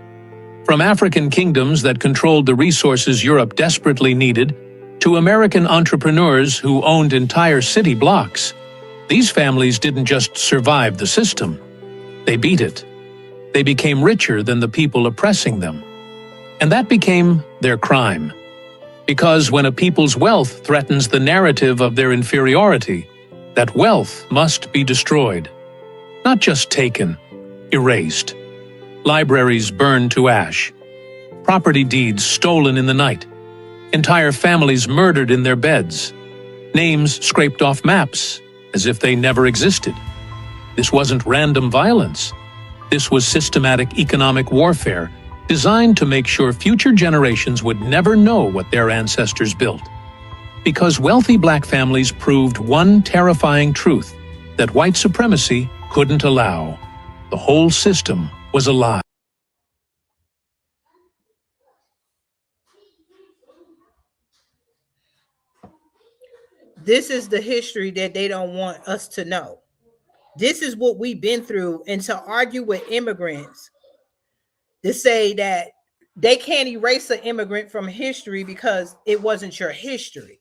From African kingdoms that controlled the resources Europe desperately needed, to American entrepreneurs who owned entire city blocks, these families didn't just survive the system, they beat it. They became richer than the people oppressing them. And that became their crime. Because when a people's wealth threatens the narrative of their inferiority, that wealth must be destroyed. Not just taken, erased. Libraries burned to ash. Property deeds stolen in the night. Entire families murdered in their beds. Names scraped off maps, as if they never existed. This wasn't random violence. This was systematic economic warfare, designed to make sure future generations would never know what their ancestors built. Because wealthy black families proved one terrifying truth that white supremacy couldn't allow. The whole system was a lie. This is the history that they don't want us to know. This is what we've been through. And to argue with immigrants, to say that they can't erase an immigrant from history because it wasn't your history.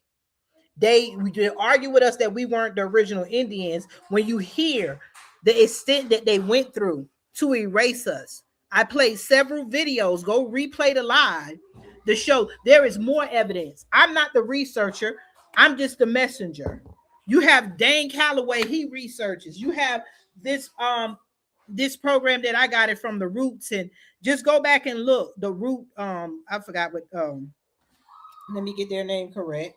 They argue with us that we weren't the original Indians when you hear the extent that they went through to erase us. I played several videos. Go replay the live to show there is more evidence. I'm not the researcher. I'm just the messenger. You have Dane Calloway. He researches. You have this program that I got it from the Roots, and just go back and look. The Root, I forgot what let me get their name correct.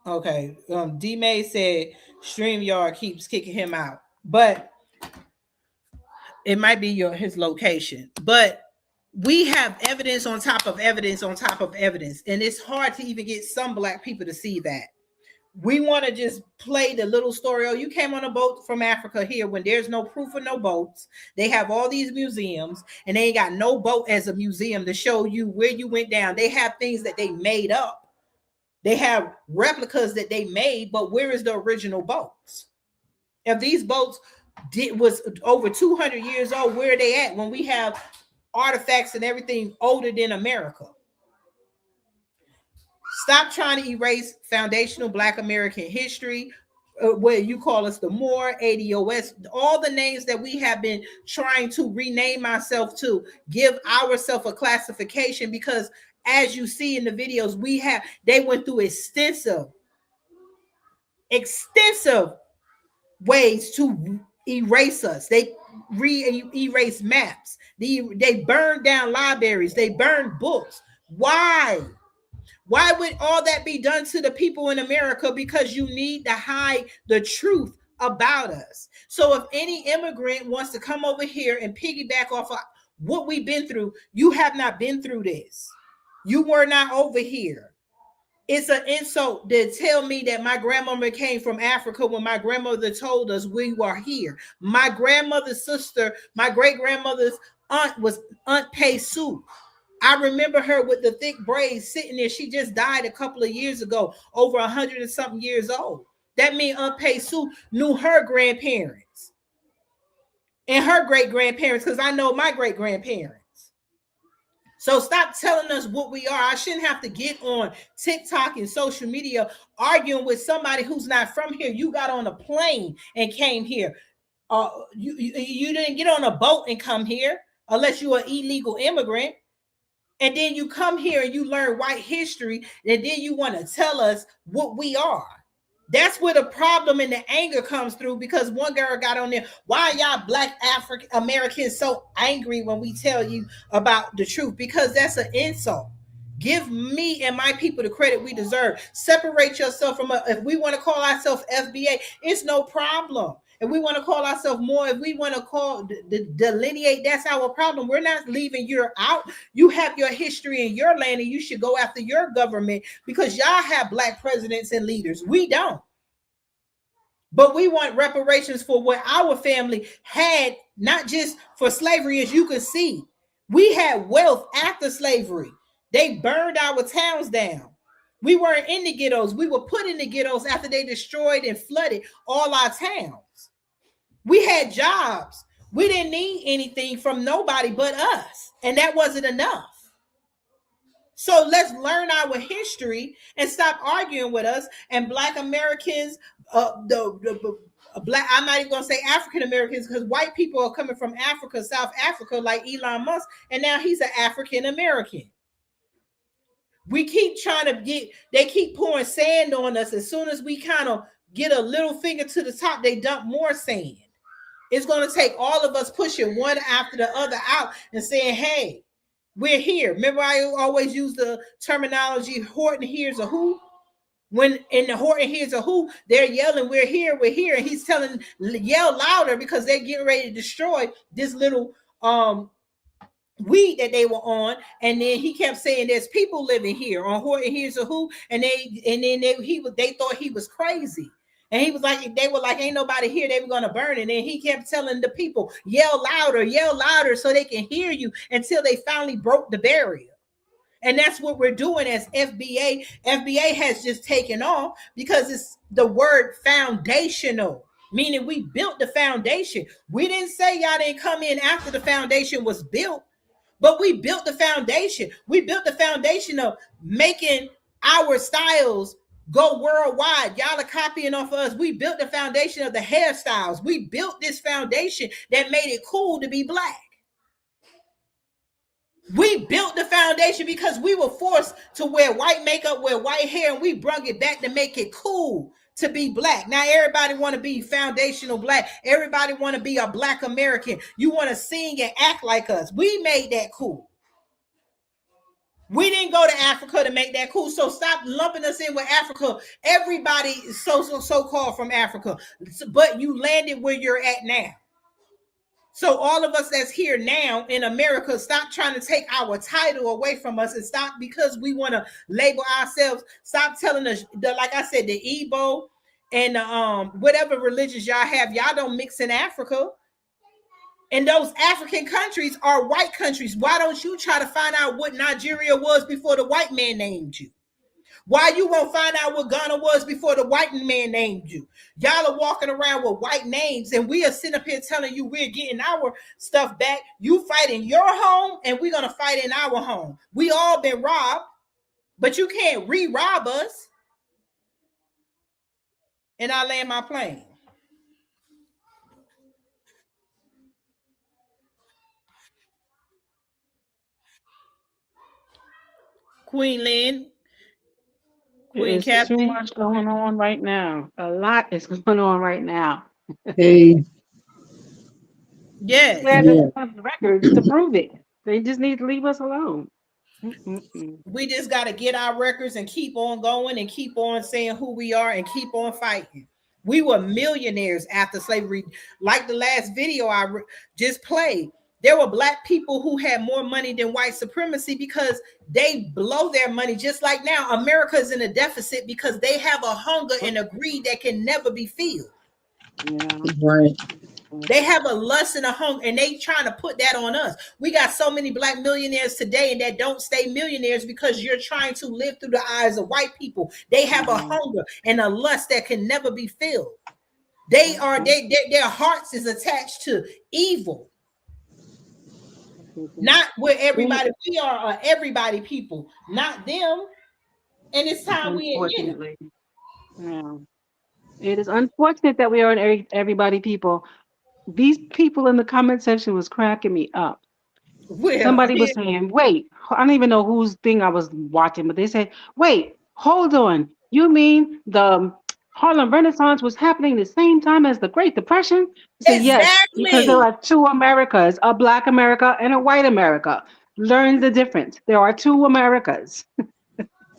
Okay. D May said StreamYard keeps kicking him out, but it might be his location. But we have evidence on top of evidence on top of evidence, and it's hard to even get some black people to see that. We want to just play the little story. Oh, you came on a boat from Africa here when there's no proof of no boats. They have all these museums, and they ain't got no boat as a museum to show you where you went down. They have things that they made up. They have replicas that they made, but where is the original boats? If these boats was over 200 years old, where are they at when we have artifacts and everything older than America? Stop trying to erase foundational Black American history. where you call us the Moor, ADOS, all the names that we have been trying to rename ourselves to, give ourselves a classification, because as you see in the videos, they went through extensive ways to erase us. They erase maps. They burned down libraries. They burned books. Why? Why would all that be done to the people in America? Because you need to hide the truth about us. So if any immigrant wants to come over here and piggyback off of what we've been through, you have not been through this. You were not over here. It's an insult to tell me that my grandmother came from Africa when my grandmother told us we were here. My grandmother's sister, my great-grandmother's aunt was Aunt Pei Sue. I remember her with the thick braids sitting there. She just died a couple of years ago, over 100 and something years old. That means Aunt Pei Sue knew her grandparents and her great-grandparents, because I know my great-grandparents. So stop telling us what we are. I shouldn't have to get on TikTok and social media arguing with somebody who's not from here. You got on a plane and came here. You didn't get on a boat and come here unless you're an illegal immigrant. And then you come here and you learn white history, and then you want to tell us what we are. That's where the problem and the anger comes through, because one girl got on there, why are y'all Black African Americans so angry when we tell you about the truth? Because that's an insult. Give me and my people the credit we deserve. Separate yourself from if we want to call ourselves FBA, it's no problem. If we want to call ourselves more, if we want to call delineate, that's our problem. We're not leaving you out. You have your history in your land, and you should go after your government, because y'all have Black presidents and leaders. We don't. But we want reparations for what our family had, not just for slavery. As you can see, we had wealth after slavery. They burned our towns down. We weren't in the ghettos. We were put in the ghettos after they destroyed and flooded all our towns. We had jobs. We didn't need anything from nobody but us. And that wasn't enough. So let's learn our history and stop arguing with us. And Black Americans, Black, I'm not even going to say African Americans, because white people are coming from Africa, South Africa, like Elon Musk. And now he's an African American. We keep trying to they keep pouring sand on us. As soon as we kind of get a little finger to the top, they dump more sand. It's going to take all of us pushing one after the other out and saying, hey, we're here. Remember, I always use the terminology, Horton hears a who. When in the Horton hears a who, they're yelling, we're here, we're here. And he's telling, yell louder, because they're getting ready to destroy this little weed that they were on. And then he kept saying, there's people living here on Horton hears a who. And they thought he was crazy. And he was like, they were like, ain't nobody here. They were going to burn it. And he kept telling the people, yell louder so they can hear you, until they finally broke the barrier. And that's what we're doing as FBA. FBA has just taken off because it's the word foundational, meaning we built the foundation. We didn't say y'all didn't come in after the foundation was built, but we built the foundation. We built the foundation of making our styles go worldwide. Y'all are copying off of us. We built the foundation of the hairstyles. We built this foundation that made it cool to be Black. We built the foundation because we were forced to wear white makeup, wear white hair, and we brought it back to make it cool to be Black. Now everybody want to be foundational Black. Everybody want to be a Black American. You want to sing and act like us. We made that cool. We didn't go to Africa to make that cool. So stop lumping us in with Africa. Everybody is so-called from Africa, but you landed where you're at now. So all of us that's here now in America, stop trying to take our title away from us, and stop, because we want to label ourselves. Stop telling us, like I said, the Igbo and whatever religions y'all have, y'all don't mix in Africa. And those African countries are white countries. Why don't you try to find out what Nigeria was before the white man named you? Why you won't find out what Ghana was before the white man named you? Y'all are walking around with white names, and we are sitting up here telling you we're getting our stuff back. You fight in your home, and we're going to fight in our home. We all been robbed, but you can't re-rob us. And I land my plane. Queen Lynn. Queen There's too Captain. much going on right now. A lot is going on right now. Hey. Yes. Glad that we have the records to prove it. They just need to leave us alone. We just got to get our records and keep on going and keep on saying who we are and keep on fighting. We were millionaires after slavery. Like the last video I just played, there were black people who had more money than white supremacy because they blow their money. Just like now, America is in a deficit because they have a hunger and a greed that can never be filled. Yeah. Right. They have a lust and a hunger, and they trying to put that on us. We got so many black millionaires today and that don't stay millionaires because you're trying to live through the eyes of white people. They have a hunger and a lust that can never be filled. Their hearts is attached to evil. Not where everybody we are everybody people, not them. And it's time we admit it. Yeah. It is unfortunate that we are an everybody people. These people in the comment section was cracking me up. Somebody was saying, wait, I don't even know whose thing I was watching, but they said, wait, hold on. You mean the Harlem Renaissance was happening the same time as the Great Depression? I said, yes, because there are two Americas, a Black America and a white America. Learn the difference. There are two Americas.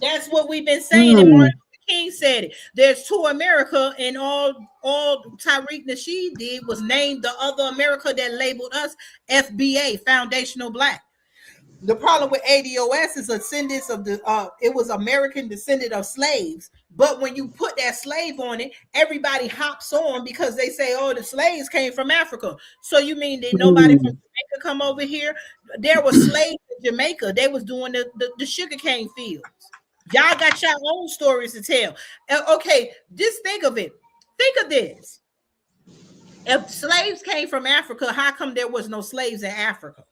That's what we've been saying, and Martin Luther King said it. There's two America, and all Tariq Nasheed did was name the other America that labeled us FBA, Foundational Black. The problem with ADOS is descendants of the it was American descendant of slaves. But when you put that slave on it, everybody hops on because they say, oh, the slaves came from Africa. So you mean that nobody from Jamaica come over here? There were slaves in Jamaica. They was doing the sugarcane fields. Y'all got your own stories to tell. Okay, just think of it. Think of this. If slaves came from Africa, how come there was no slaves in Africa?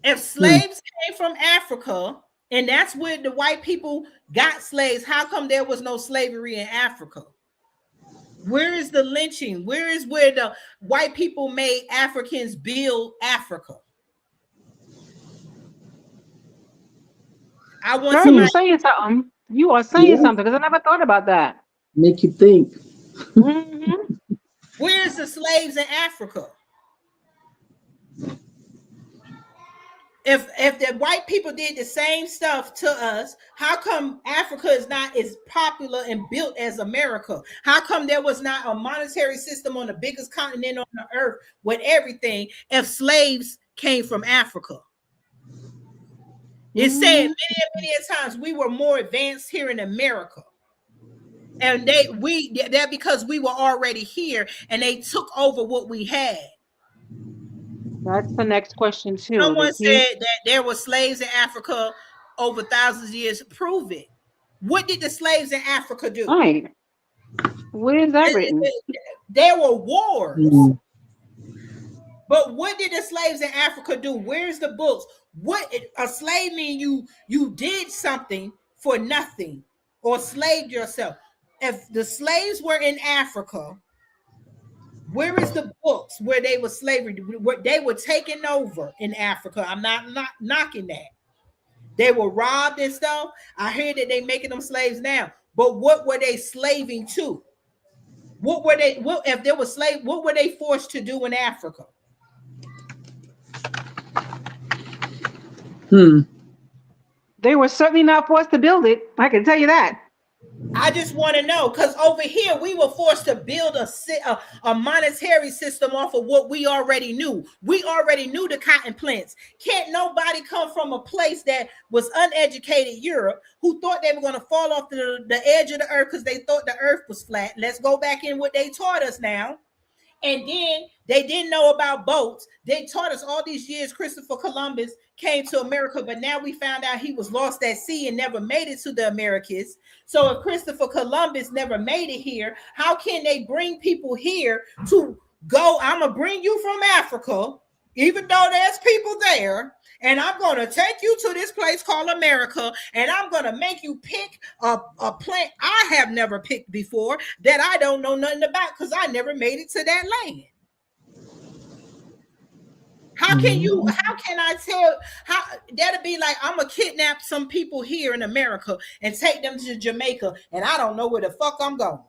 If slaves came from Africa, and that's where the white people got slaves, how come there was no slavery in Africa? Where is the lynching? Where is where the white people made Africans build Africa? I want Girl, you saying something. You are saying something because I never thought about that. Make you think. Where's the slaves in Africa? If the white people did the same stuff to us, how come Africa is not as popular and built as America? How come there was not a monetary system on the biggest continent on the earth with everything if slaves came from Africa? It's said many times we were more advanced here in America. And that because we were already here and they took over what we had. That's the next question too. Someone said that there were slaves in Africa over thousands of years. Prove it. What did the slaves in Africa do? Right. Where is that written? There were wars. But what did the slaves in Africa do? Where's the books? What a slave mean you did something for nothing or slaved yourself. If the slaves were in Africa, where is the books where they were slavery? Where they were taken over in Africa. I'm not knocking that. They were robbed and stuff. I hear that they making them slaves now. But what were they slaving to? What were they? What if they were slave? What were they forced to do in Africa? They were certainly not forced to build it. I can tell you that. I just want to know, because over here we were forced to build a monetary system off of what we already knew. We already knew the cotton plants. Can't nobody come from a place that was uneducated Europe who thought they were going to fall off the edge of the earth because they thought the earth was flat. Let's go back in what they taught us now. And then they didn't know about boats. They taught us all these years Christopher Columbus came to America, but now we found out he was lost at sea and never made it to the Americas. So if Christopher Columbus never made it here, how can they bring people here to go? I'm going to bring you from Africa even though there's people there, and I'm going to take you to this place called America, and I'm going to make you pick a plant I have never picked before that I don't know nothing about because I never made it to that land. How can I tell? How that'll be like I'm gonna kidnap some people here in America and take them to Jamaica, and I don't know where the fuck I'm going.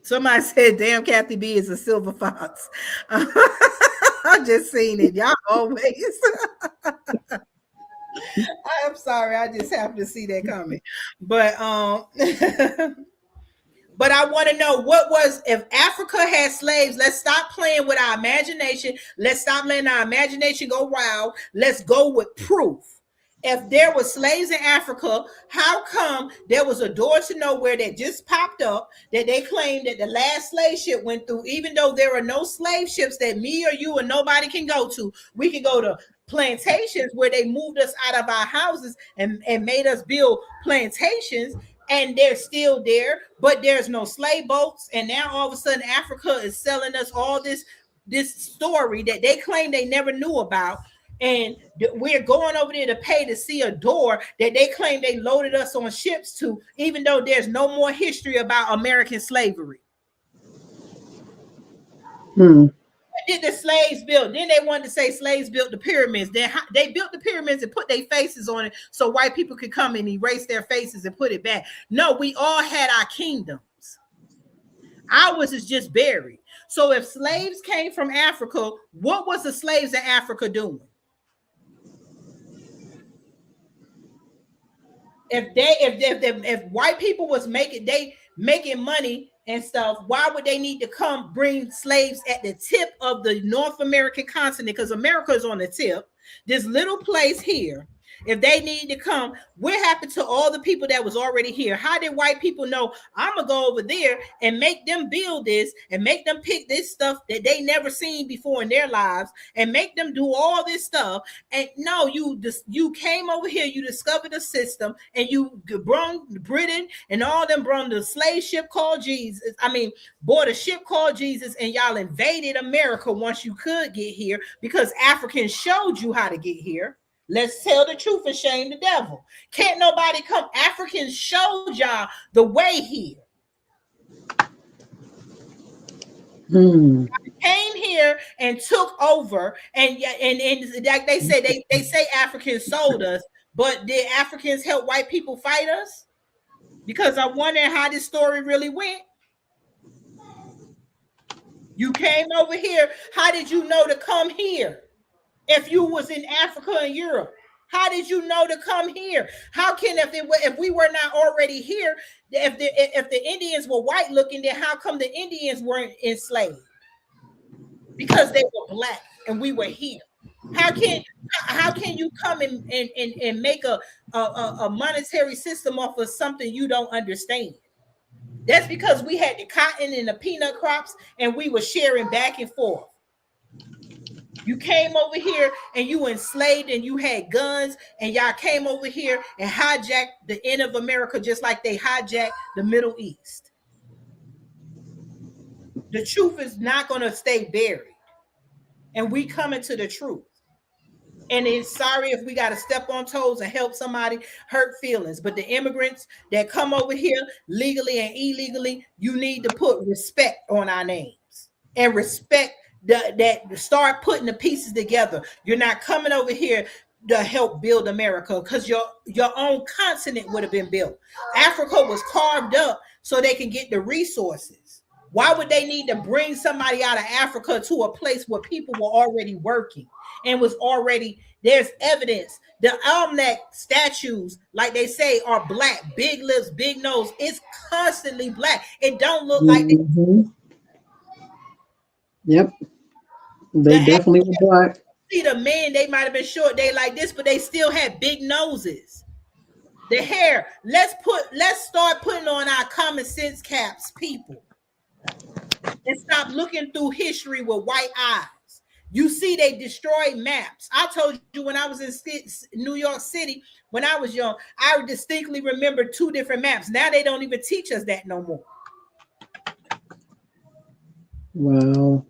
Somebody said, "Damn, Kathy B is a silver fox." I just seen it. Y'all always. I'm sorry. I just happened to see that comment, but But I want to know what was, if Africa had slaves, let's stop playing with our imagination. Let's stop letting our imagination go wild. Let's go with proof. If there were slaves in Africa, how come there was a door to nowhere that just popped up that they claimed that the last slave ship went through, even though there are no slave ships that me or you or nobody can go to? We can go to plantations where they moved us out of our houses and made us build plantations, and they're still there, but there's no slave boats. And now all of a sudden Africa is selling us all this story that they claim they never knew about. And we're going over there to pay to see a door that they claim they loaded us on ships to, even though there's no more history about American slavery. Did the slaves build? Then they wanted to say slaves built the pyramids. Then they built the pyramids and put their faces on it so white people could come and erase their faces and put it back. No, we all had our kingdoms. Ours is just buried. So if slaves came from Africa, what was the slaves in Africa doing? If white people was making money and stuff, why would they need to come bring slaves at the tip of the North American continent? Because America is on the tip, this little place here. If they need to come, what happened to all the people that was already here? How did white people know I'm gonna go over there and make them build this and make them pick this stuff that they never seen before in their lives and make them do all this stuff? And no, you came over here, you discovered a system, and you brought Britain and all them brought the slave ship called Jesus. Bought a ship called Jesus, and y'all invaded America once you could get here because Africans showed you how to get here. Let's tell the truth and shame the devil. Can't nobody come. Africans showed y'all the way here. Came here and took over, and like they say, they say Africans sold us, but did Africans help white people fight us? Because I wonder how this story really went. You came over here. How did you know to come here? If you was in Africa and Europe, how did you know to come here? How can if we were not already here, if the Indians were white looking, then how come the Indians weren't enslaved? Because they were black and we were here. How can you come and make a monetary system off of something you don't understand? That's because we had the cotton and the peanut crops and we were sharing back and forth. You came over here and you enslaved and you had guns, and y'all came over here and hijacked the end of America just like they hijacked the Middle East. The truth is not going to stay buried. And we coming to the truth. And it's sorry if we got to step on toes and help somebody hurt feelings. But the immigrants that come over here legally and illegally, you need to put respect on our names and respect that start putting the pieces together. You're not coming over here to help build America because your own continent would have been built. Africa was carved up so they can get the resources. Why would they need to bring somebody out of Africa to a place where people were already working and was already, there's evidence. The Almanac statues, like they say, are black, big lips, big nose. It's constantly black. It don't look like Yep. They definitely were black. See the men, they might have been short, they like this, but they still had big noses. The hair, let's start putting on our common sense caps, people, and stop looking through history with white eyes. You see, they destroyed maps. I told you when I was in New York City, when I was young, I distinctly remember 2 different maps. Now they don't even teach us that no more. Wow.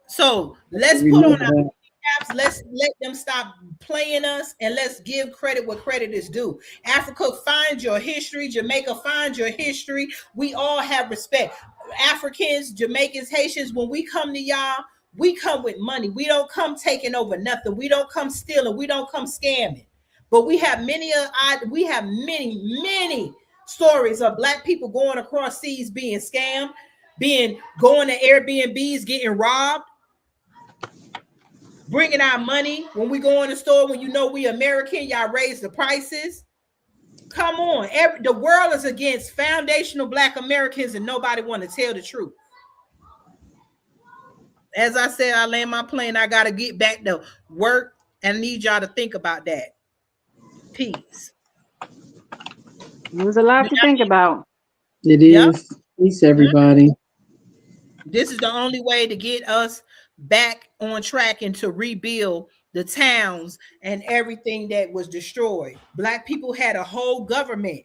So let's put on our caps. Let's let them stop playing us, and let's give credit where credit is due. Africa, find your history. Jamaica, find your history. We all have respect. Africans, Jamaicans, Haitians, when we come to y'all, we come with money. We don't come taking over nothing. We don't come stealing. We don't come scamming. But we have many stories of Black people going across seas being scammed, going to Airbnbs, getting robbed, bringing our money when we go in the store. When you know we American, y'all raise the prices. Come on, the world is against foundational Black Americans, and nobody want to tell the truth. As I said, I land my plane. I got to get back to work, and I need y'all to think about that. Peace. There's a lot to think about. It is. Peace, everybody. This is the only way to get us back on track and to rebuild the towns and everything that was destroyed. Black people had a whole government.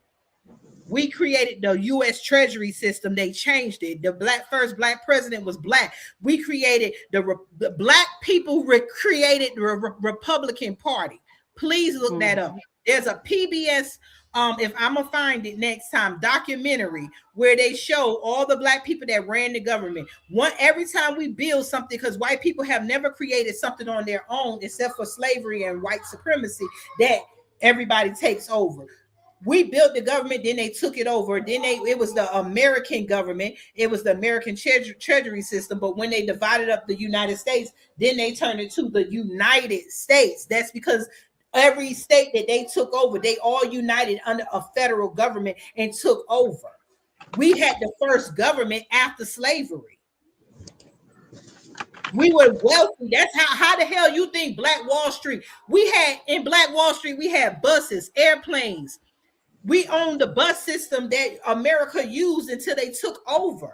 We created the U.S. Treasury system. They changed it. The first Black president was Black. We created the Black people created the Republican Party. Please look that up. There's a PBS, if I'm gonna find it next time, documentary where they show all the Black people that ran the government. Every time we build something, because white people have never created something on their own except for slavery and white supremacy, that everybody takes over. We built the government, then they took it over. Then it was the American government. It was the American treasury system. But when they divided up the United States, then they turned it to the United States. That's because every state that they took over, they all united under a federal government and took over. We had the first government after slavery. We were wealthy. That's how the hell you think Black Wall Street? In Black Wall Street, we had buses, airplanes. We owned the bus system that America used until they took over.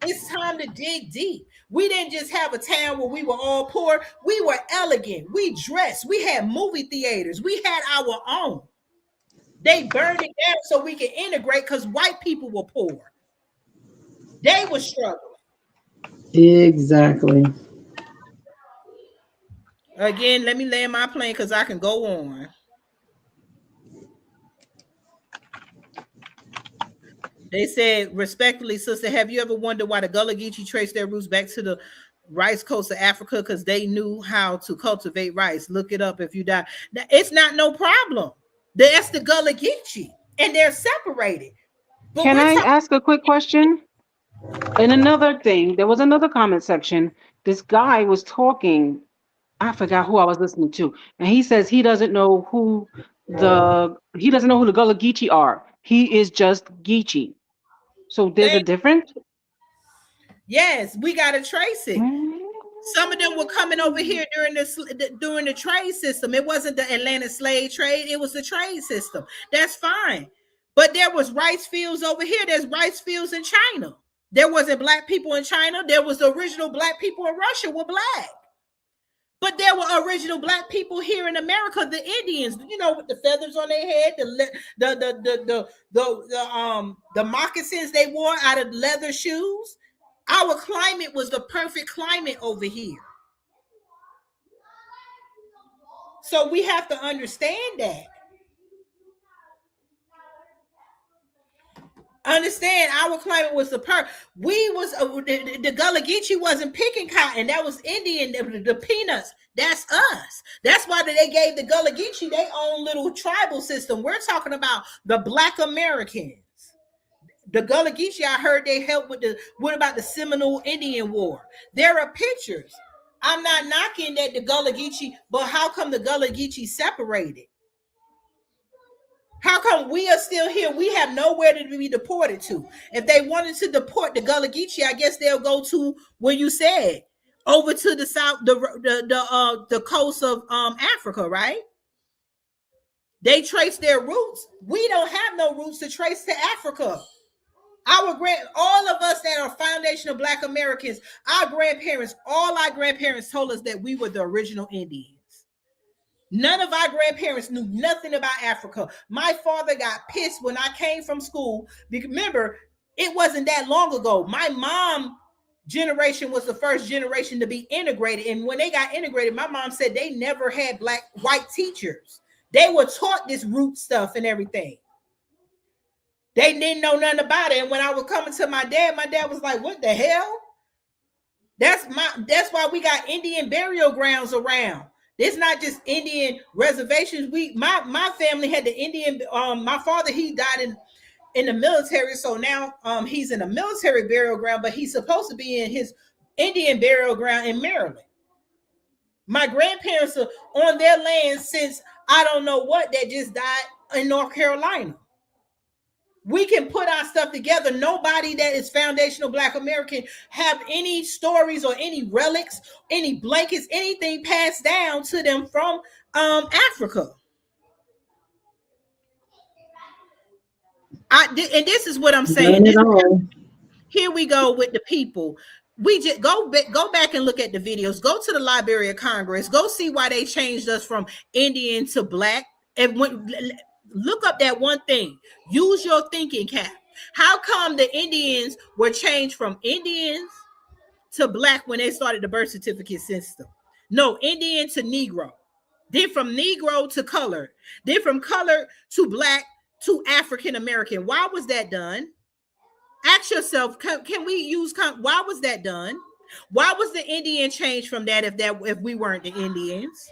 It's time to dig deep. We didn't just have a town where we were all poor. We were elegant. We dressed. We had movie theaters. We had our own. They burned it down so we could integrate because white people were poor. They were struggling. Exactly. Again, let me land my plane because I can go on. They said, respectfully, sister, have you ever wondered why the Gullah Geechee traced their roots back to the rice coast of Africa? Because they knew how to cultivate rice. Look it up if you die. It's not no problem. That's the Gullah Geechee, and they're separated. But can I ask a quick question? And another thing, there was another comment section. This guy was talking. I forgot who I was listening to, and he says he doesn't know who the Gullah Geechee are. He is just Geechee. So there's a difference? Yes, we got to trace it. Some of them were coming over here during the trade system. It wasn't the Atlantic slave trade. It was the trade system. That's fine. But there was rice fields over here. There's rice fields in China. There wasn't Black people in China. There was the original Black people in Russia were Black. But there were original Black people here in America, the Indians, with the feathers on their head, the moccasins they wore out of leather shoes. Our climate was the perfect climate over here. So we have to understand that. Understand, our climate was the the Gullah Geechee wasn't picking cotton. That was Indian, the peanuts. That's us. That's why they gave the Gullah Geechee their own little tribal system. We're talking about the Black Americans. The Gullah Geechee, I heard they helped what about the Seminole Indian War? There are pictures. I'm not knocking that the Gullah Geechee, but how come the Gullah Geechee separated? How come we are still here? We have nowhere to be deported to. If they wanted to deport the Gullah Geechee, I guess they'll go to where you said, over to the south, the coast of Africa, right? They trace their roots. We don't have no roots to trace to Africa. All of us that are foundational Black Americans, all our grandparents told us that we were the original Indians. None of our grandparents knew nothing about Africa. My father got pissed when I came from school. Remember, It wasn't that long ago. My mom generation was the first generation to be integrated. And when they got integrated, my mom said they never had white teachers. They were taught this root stuff and everything. They didn't know nothing about it. And when I was coming to my dad was like, what the hell? That's why we got Indian burial grounds around. It's not just Indian reservations. My family had the Indian, my father, he died in the military. So now he's in a military burial ground, but he's supposed to be in his Indian burial ground in Maryland. My grandparents are on their land since I don't know what, that just died in North Carolina. We can put our stuff together. Nobody that is foundational Black American have any stories or any relics, any blankets, anything passed down to them from Africa. And this is what I'm saying. Here we go with the people. We just go back and look at the videos. Go to the Library of Congress. Go see why they changed us from Indian to Black. And look up that one thing. Use your thinking cap. How come the Indians were changed from Indians to Black when they started the birth certificate system? No, Indian to Negro. Then from Negro to colored. Then from colored to Black to African American. Why was that done? Ask yourself, can we use, why was that done? Why was the Indian changed from that if we weren't the Indians?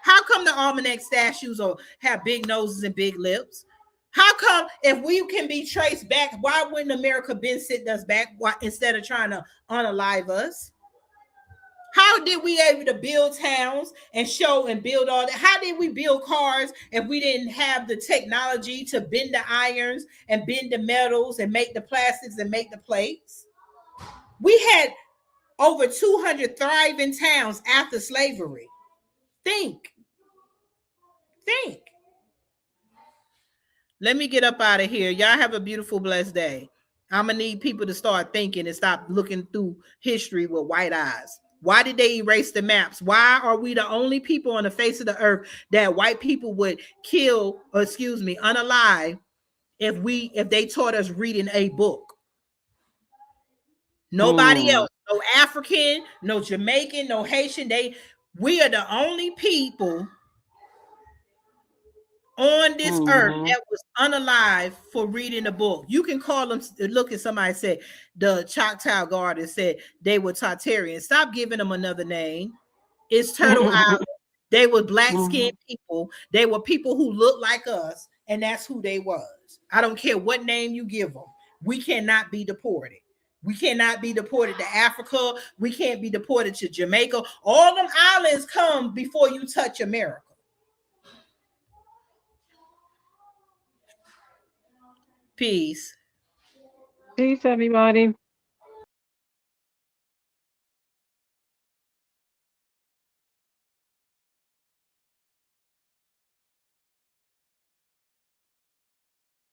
How come the almanac statues have big noses and big lips? How come if we can be traced back, why wouldn't America been sitting us back instead of trying to unalive us? How did we able to build towns and show and build all that? How did we build cars if we didn't have the technology to bend the irons and bend the metals and make the plastics and make the plates? We had over 200 thriving towns after slavery. Think. Let me get up out of here. Y'all have a beautiful, blessed day. I'm going to need people to start thinking and stop looking through history with white eyes. Why did they erase the maps? Why are we the only people on the face of the earth that white people would kill, unalive if they taught us reading a book? Nobody else, no African, no Jamaican, no Haitian. We are the only people on this earth that was unalive for reading a book. You can call them, look at somebody said the Choctaw Garden said they were Tartarians. Stop giving them another name. It's Turtle Island. They were black-skinned people. They were people who looked like us, and that's who they was. I don't care what name you give them. We cannot be deported. We cannot be deported to Africa. We can't be deported to Jamaica. All them islands come before you touch America. Peace. Peace, everybody.